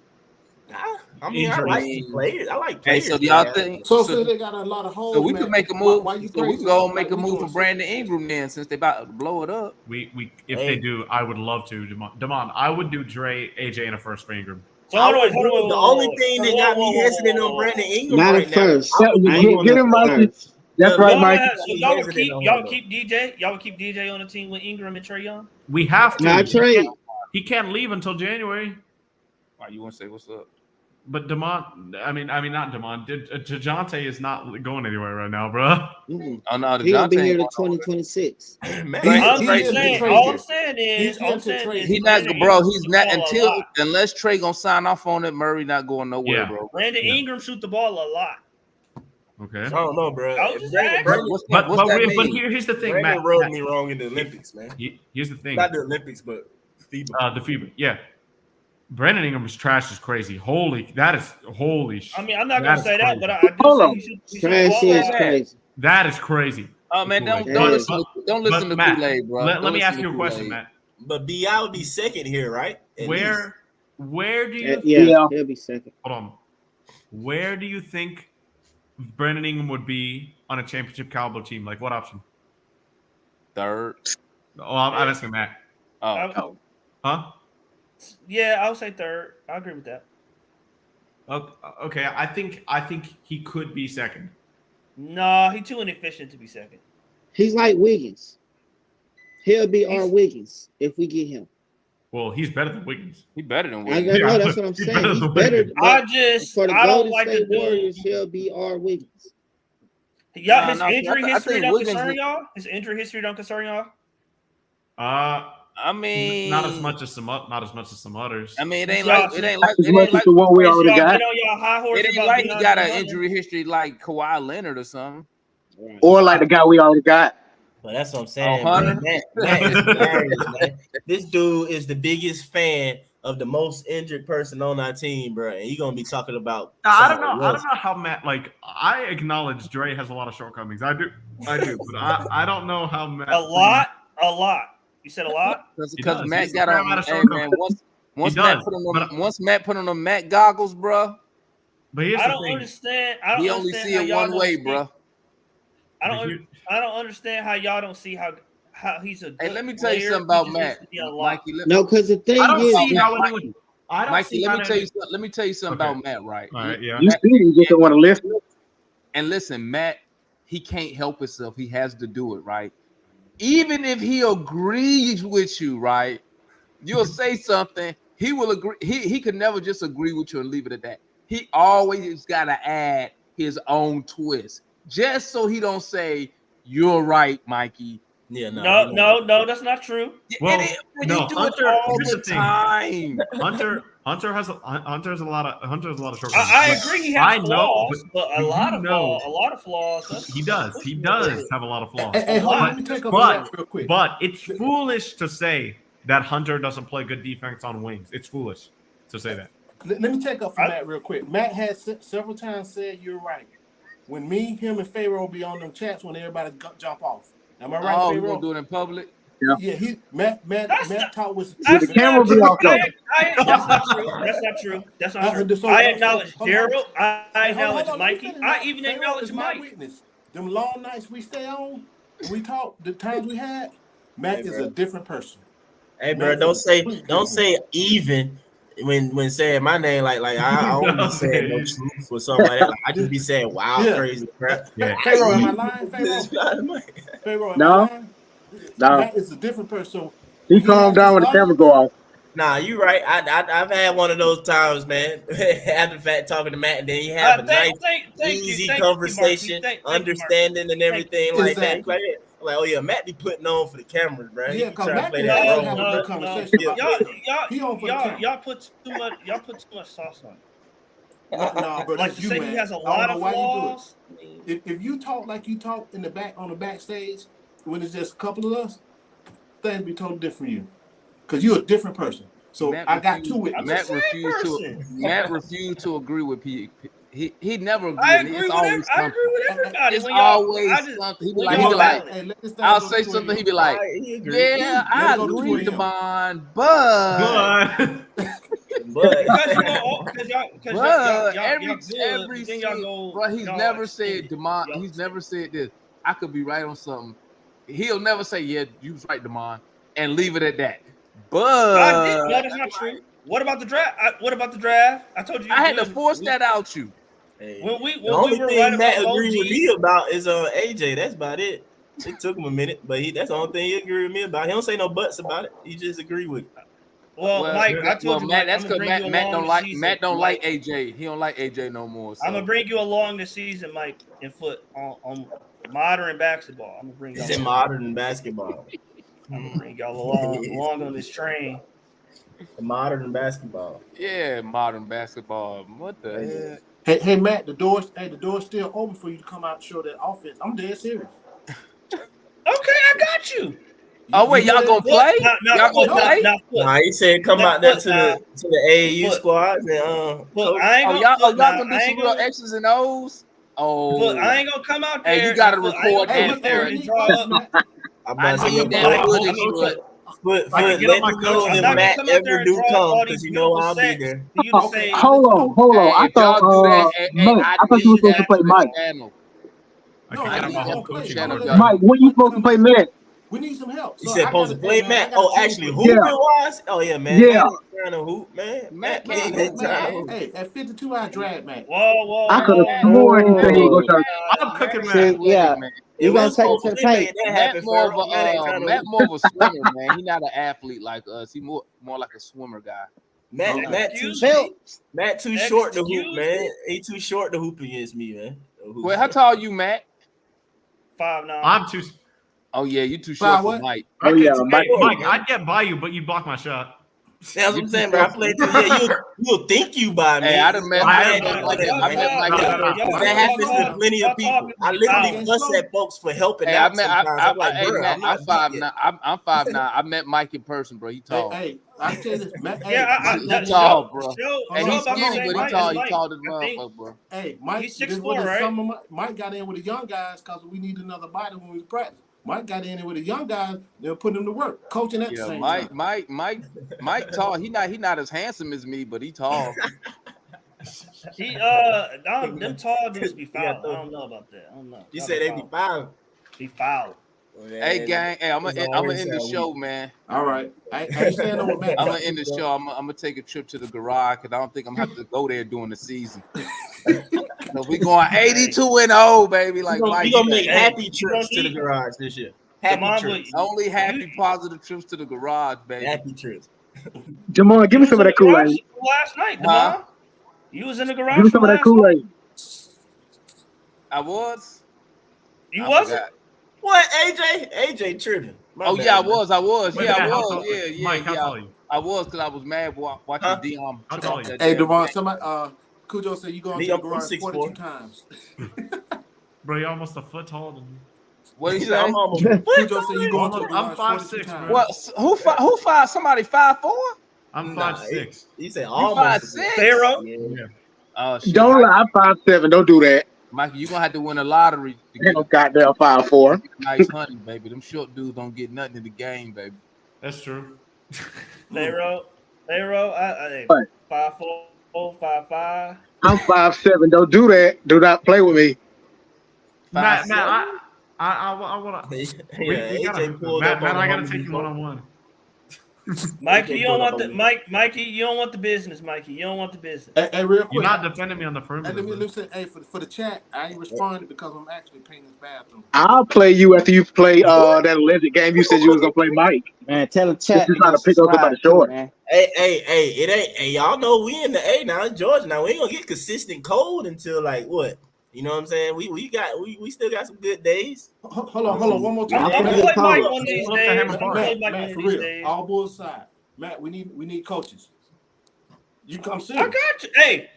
I mean, I like the players. I like players. Hey, so do y'all think? So they got a lot of holes. So we man. could make a move. Why you So we crazy? go and make Like, a we move for doing Brandon Ingram then, since they about to blow it up. If they do, I would love to. Damon, I would do Dre, AJ, and a first for Ingram. So the only thing that got me hesitant on Brandon Ingram Not right at first. now. Get him, Mikey. That's right, Mikey. Y'all would keep DJ. Y'all would keep DJ on the team with Ingram and Trae Young. We have to. Not trade. He can't leave until January. Why you want to say what's up? But I mean, not Demont. DeJounte is not going anywhere right now, bro. Oh no, he gonna be here to 2026. All I'm saying is he's not, bro. He's not unless Trae gonna sign off on it. Murray not going nowhere, bro. Brandon Ingram shoot the ball a lot. Okay. I don't know, bro. But here's the thing, Brandon Matt. rubbed me wrong in the Olympics, man. Here's the thing. Not the Olympics, but FIBA. The FIBA, yeah. Brandon Ingram's trash is crazy. Holy shit. I mean, I'm not gonna say that, but I do say trash is crazy. That is crazy. Oh man, don't listen to Kool-Aid, bro. Let me ask you a question, Matt. But B.I. would be second here, right? Where do you? Yeah, he'll be second. Hold on. Where do you think Brandon Ingram would be on a championship caliber team? Like what option? Third. Oh, I'm asking Matt. Oh. Huh? Yeah, I would say third. I agree with that. Okay, I think he could be second. No, he's too inefficient to be second. He's like Wiggins. He'll be our Wiggins if we get him. Well, he's better than Wiggins. He's better than Wiggins. I know, that's what I'm saying. He's better. For the Golden like State Warriors, he'll be our Wiggins. Yeah, his injury history don't concern y'all. His injury history don't concern y'all. I mean, not as much as some others. I mean, it ain't like the one we already got. It ain't like he got an injury history like Kawhi Leonard or something, or like the guy we already got. But that's what I'm saying. Hunter? Matt is hilarious, man. This dude is the biggest fan of the most injured person on our team, bro. And you're gonna be talking about. I don't know how Matt. Like, I acknowledge Dre has a lot of shortcomings. I do. But I don't know how Matt. A lot. You said a lot? Because Matt got on. Hey, man, once Matt put on the Matt goggles, bro. But here's I don't understand. He only see it one way, bro. I don't understand how y'all don't see how he's a good Hey, let me tell you player. something about Matt. Mikey, No, because the thing is, Mikey, let me tell you something about Matt, right? All right, yeah. You see, you just don't want to listen. And listen, Matt, he can't help himself. He has to do it, right? Even if he agrees with you, right? You'll say something. He will agree. He could never just agree with you and leave it at that. He always got to add his own twist, just so he don't say you're right, Mikey. Yeah, no, that's not true. Well, you do it all the time. Hunter has a lot of shortcomings. I agree. He has flaws, but a lot of flaws. He does have a lot of flaws. Hey, hold on, let me take up that real quick. But it's foolish to say that Hunter doesn't play good defense on wings. It's foolish to say that. Let me take up from Matt real quick. Matt has several times said you're right. When me, him, and Pharaoh be on them chats when everybody jump off. Am I right, Pharaoh? You gonna do it in public? Yeah. Matt talked with the camera be off though. That's not true. I acknowledge Gerald. I acknowledge Mikey. I even acknowledge Mike. Witness. Them long nights we stay on, we talk. The times we had, Matt is a different person. Hey, bro, don't say even when saying my name like I don't be saying no truth or something like that. Like, I just be saying wild, crazy crap. Yeah. Pharaoh, am I lying? Pharaoh, am I lying? No. That is a different person. He calmed down when the camera go off. Nah, you right. I've had one of those times, man. After the fact, talking to Matt, and then he have a nice, easy conversation, understanding and everything like that. Like, oh yeah, Matt be putting on for the cameras, bro. Yeah, because Matt be having a good conversation. Y'all put too much sauce on it. No, bro, like to say he has a lot of flaws. If you talk like you talk in the back on the backstage when it's just a couple of us, things be totally different for you. Because you're a different person. So I got two with Matt refused to agree with P. He never agreed. I agree with everybody. It's always something. He be like, I'll say something. He be like, yeah, I agree, Devon, but he's never said Demond. He's never said this. I could be right on something. He'll never say, yeah, you was right, Demond, and leave it at that. But no, that's not true. What about the draft? I told you. I had to force that out you. Hey, when we only were thing right Matt about agreed OG, with me about is AJ. That's about it. It took him a minute, but that's the only thing he agreed with me about. He don't say no buts about it. He just agree with it. Well, Mike, I told you, Matt. That's because Matt don't like AJ. He don't like AJ no more. So. I'm gonna bring you along this season, Mike, in foot on modern basketball. I'm gonna bring you. It's in modern basketball. I'm gonna bring y'all along on this train. The modern basketball. Yeah, modern basketball. What the hell? Hey Matt, the door's still open for you to come out and show that offense. I'm dead serious. Okay, I got you. Oh wait, y'all gonna play? Y'all gonna play? Nah, he said come out there to the AAU squads and y'all gonna do some real X's and O's? Oh, look, I ain't gonna come out there. Hey, you gotta record that there. I need that footage. But let me know if Matt ever do come, because you know I'll be there. Hold on. I thought you were supposed to play Mike. Mike, when you supposed to play Matt? We need some help. You said supposed to play Matt. Oh, actually, hooping wise? Oh yeah, man. Yeah. Trying to hoop, man. Matt can't hit time. Hey, at 52, I drag Matt. Whoa. I could have sworn he said he was going to. I'm cooking Matt. Yeah. You gonna take it to the paint? Matt more of a swimmer, man. He's not an athlete like us. He more like a swimmer guy. Matt too short to hoop, man. He too short to hoop against me, man. Well, how tall are you, Matt? 5'9". I'm too. Oh yeah, you too short for Mike. Oh yeah, Mike, I'd get by you, but you block my shot. That's what I'm saying, bro. I played too. Yeah, you'll think you by me. Hey, I met Mike. That happens to plenty of people. I literally fuss at folks for helping out. I'm like, bro, I'm 5'9". I'm 5'9". I met Mike in person, bro. He tall. Hey, I tell you this, Matt. He's tall, bro. And he's skinny, but he tall. He tall as motherfucker, bro. Hey, Mike. He's 6'4", right? Mike got in with the young guys because we need another body when we practice. Mike got in there with the young guys. They'll put him to work, coaching at the same time. Mike tall. He not as handsome as me, but he tall. Them tall dudes be foul. I don't know about that. I don't know. You said they be foul. Be foul. Hey gang, hey, I'm gonna end the show, man. All right, I ain't staying over Matt. I'm gonna end the show. I'm gonna take a trip to the garage because I don't think I'm gonna have to go there during the season. So we going 82-0, baby. Like we gonna make happy trips to the garage this year. Happy trips. Only happy, positive trips to the garage, baby. Happy trips. Jamon, give me some of that Kool-Aid. Last night, Jamon. You was in the garage. Give me some of that Kool-Aid. I was. You wasn't? What, AJ tripping. Oh yeah, I was. Yeah, I was. Yeah. Mike, how tall are you? I was because I was mad watching Dion. How tall are you? Hey, Devon, somebody, Cujo said you go into the I'm garage 6'4". 42 times. Bro, you're almost a foot taller than me. What you say? Cujo said you go into the I'm garage 5'6", times. bro. What? Who five? Somebody 5'4"? I'm 5'6". He said You almost. 5'6"? Pharaoh? Yeah. Oh shit. Don't lie, I'm 5'7". Don't do that. Mikey, you gonna have to win a lottery to get No goddamn 5'4". a nice honey, baby. Them short dudes don't get nothing in the game, baby. That's true. Pharaoh, I What? 5'4", 5'5". I'm 5'7". Don't do that. Do not play with me. Matt, I want to. AJ pulled Matt, up on I the gotta homie take you before. one-on-one. Mikey, you don't want the Mikey, you don't want the business, Mikey. You don't want the business. Hey, real quick. You're not defending me on the perimeter. Hey, let me say, hey, for the chat, I ain't responding because I'm actually painting this bathroom. I'll play you after you play that alleged game. You said you was gonna play Mike. Man, tell the chat Just trying to pick up somebody short. man. Hey, it ain't. Hey, y'all know we in the A now in Georgia. Now we ain't gonna get consistent cold until like what? You know what I'm saying? We still got some good days. Hold on, one more time. I'm gonna play Mike one of these days. Matt, for real. All bulls aside, Matt, we need coaches. You come soon. I got you. Hey,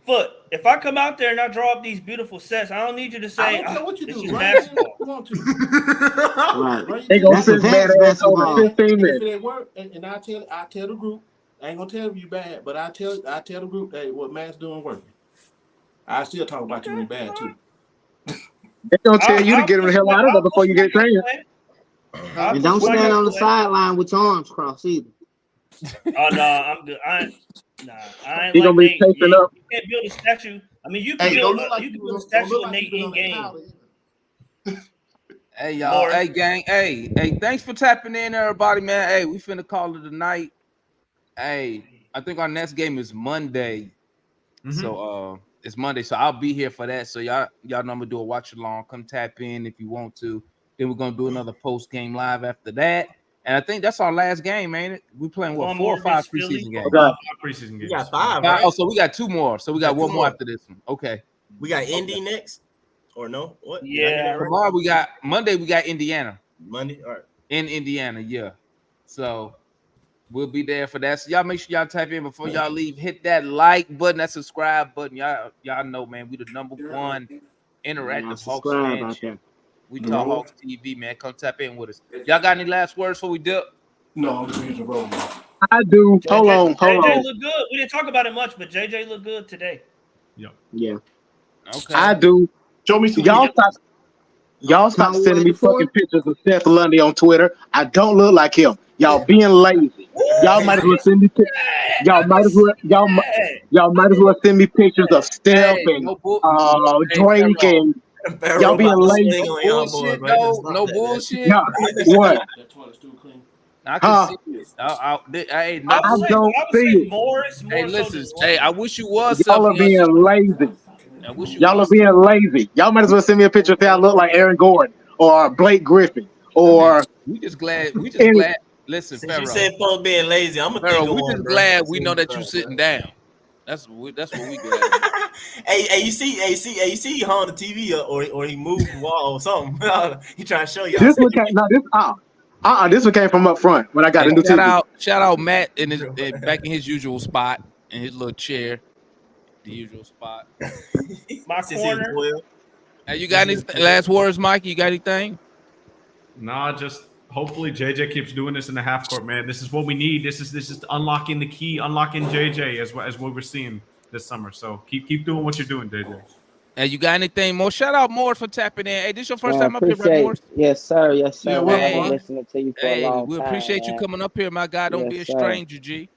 Foot, if I come out there and I draw up these beautiful sets, I don't need you to say, I don't care what you do, right? basketball. You want to. Right. They gonna That's sit mad ass over 15 If minutes. it ain't work, and I tell the group, I ain't gonna tell you bad, but I tell the group, hey, what Matt's doing working. I still talk about you when bad too. They gonna tell you to get him the hell out of there before you get trained. And don't stand on the sideline with your arms crossed either. Oh no, I'm good. I ain't He gonna like be Nate. chasing up. You can't build a statue. I mean, you can build a statue of Nate in game. Hey y'all, hey gang, hey, thanks for tapping in, everybody, man. Hey, we finna call it a night. Hey, I think our next game is Monday. So it's Monday, so I'll be here for that. So y'all know I'm gonna do a watch along. Come tap in if you want to. Then we're gonna do another post game live after that. And I think that's our last game, ain't it? We playing what, 4 or 5 preseason games? 5 preseason games. We got 5, right? Oh, so we got 2 more. So we got one more after this one. Okay. We got Indy next, or no? What? Yeah. Tomorrow Monday we got Indiana. Monday, all right. In Indiana, yeah. So we'll be there for that. So y'all make sure y'all type in before y'all leave. Hit that like button, that subscribe button. Y'all know, man, we the #1 interactive Hawks fan. We talk Hawks TV, man. Come tap in with us. Y'all got any last words before we dip? No, I'm changing the road. I do. Hold on. JJ look good. We didn't talk about it much, but JJ looked good today. Yeah. Okay. I do. Show me some. Y'all stop sending me fucking pictures of Seth Lundy on Twitter. I don't look like him. Y'all being lazy. Y'all might as well send me pictures. Y'all might as well send me pictures of Steph and Drake and y'all being lazy. Bullshit, no bullshit. Yeah, what? I can see it. I don't see it. Morris, hey, listen. Hey, I wish you was. Y'all are being lazy. Y'all are being lazy. Y'all might as well send me a picture if I look like Aaron Gordon or Blake Griffin or. We just glad. Glad. Listen, Since Pharaoh, you said folks being lazy, I'm gonna think we just glad we know that you sitting down. That's what we glad. hey, you see, he hung the TV up or he moved the wall or something. He trying to show y'all. This one came from up front when I got a new TV. Shout out Matt back in his usual spot in his little chair, the usual spot. My corner. Hey, you got any last words, Mike? You got anything? Nah, just hopefully JJ keeps doing this in the half court, man. This is what we need. This is unlocking the key, unlocking JJ as what we're seeing this summer. So keep doing what you're doing, JJ. Hey, you got anything more? Shout out Morris for tapping in. Hey, this your first time up here, right, Morris? Yes, sir. Yes, sir. Yeah, I've been listening to you for a long time. We appreciate you coming up here, my guy. Don't be a stranger, G.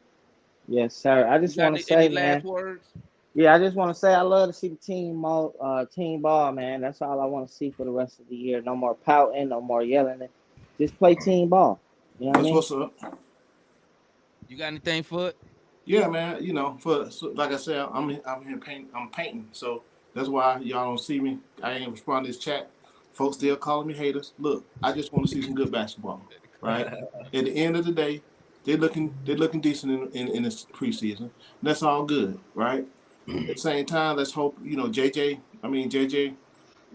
Yes, sir. I just want to say, man. Last words? Yeah, I just want to say I love to see the team ball, man. That's all I want to see for the rest of the year. No more pouting, no more yelling. Just play team ball. You know what I mean? What's up? You got anything for it? Yeah, man. You know, like I said, I'm here painting. I'm painting, so that's why y'all don't see me. I ain't responding to this chat. Folks still calling me haters. Look, I just want to see some good basketball, right? At the end of the day, They're looking decent in this preseason. And that's all good, right? At the same time, let's hope JJ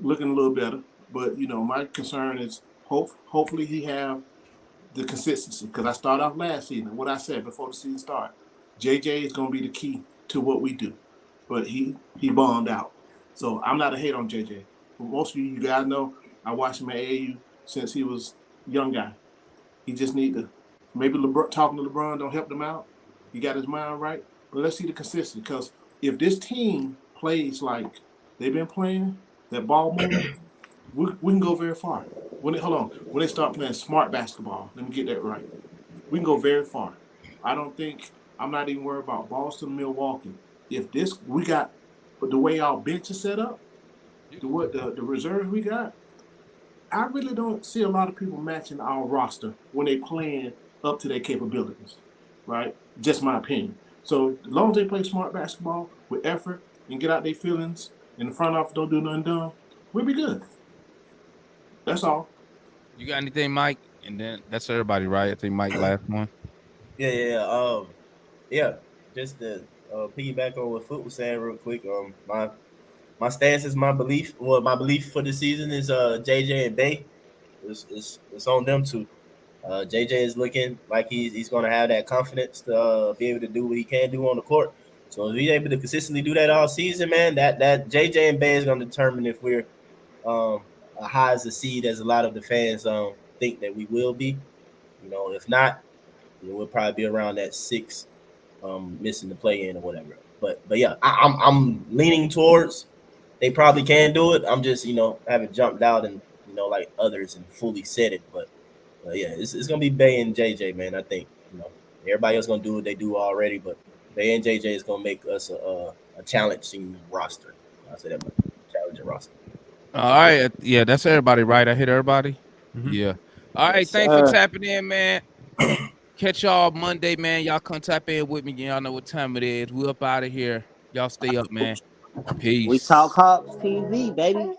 looking a little better. But my concern is hopefully he have the consistency, because I started off last season. What I said before the season started, JJ is going to be the key to what we do, but he bombed out. So I'm not a hate on JJ. For most of you guys know, I watched him at AAU since he was a young guy. He just need to maybe talking to LeBron don't help him out. He got his mind right, but let's see the consistency, because if this team plays like they've been playing, that ball movement, we can go very far. When they start playing smart basketball, let me get that right. We can go very far. I'm not even worried about Boston, Milwaukee. If we got the way our bench is set up, the reserves we got, I really don't see a lot of people matching our roster when they playing up to their capabilities, right? Just my opinion. So as long as they play smart basketball with effort and get out their feelings, and the front office don't do nothing dumb, we'll be good. That's all. You got anything, Mike? And then that's everybody, right? I think Mike last one. Yeah. Just to piggyback on what Foot was saying real quick. My stance is my belief. Well, my belief for the season is JJ and Bay. It's on them two. JJ is looking like he's going to have that confidence to be able to do what he can do on the court. So if he's able to consistently do that all season, man, that JJ and Bay is going to determine if we're high as a seed as a lot of the fans think that we will be. If not, we'll probably be around that 6, missing the play-in or whatever. But yeah, I'm leaning towards they probably can do it. I'm just haven't jumped out and like others and fully said it. But yeah, it's gonna be Bay and JJ, man. I think everybody else gonna do what they do already, but Bay and JJ is gonna make us a challenging roster. I say that much. Challenging roster. All right. Yeah, that's everybody, right? I hit everybody. Mm-hmm. Yeah. All right. Thanks for tapping in, man. Catch y'all Monday, man. Y'all come tap in with me. Y'all know what time it is. We up out of here. Y'all stay up, man. Peace. We Talk Hawks TV, baby.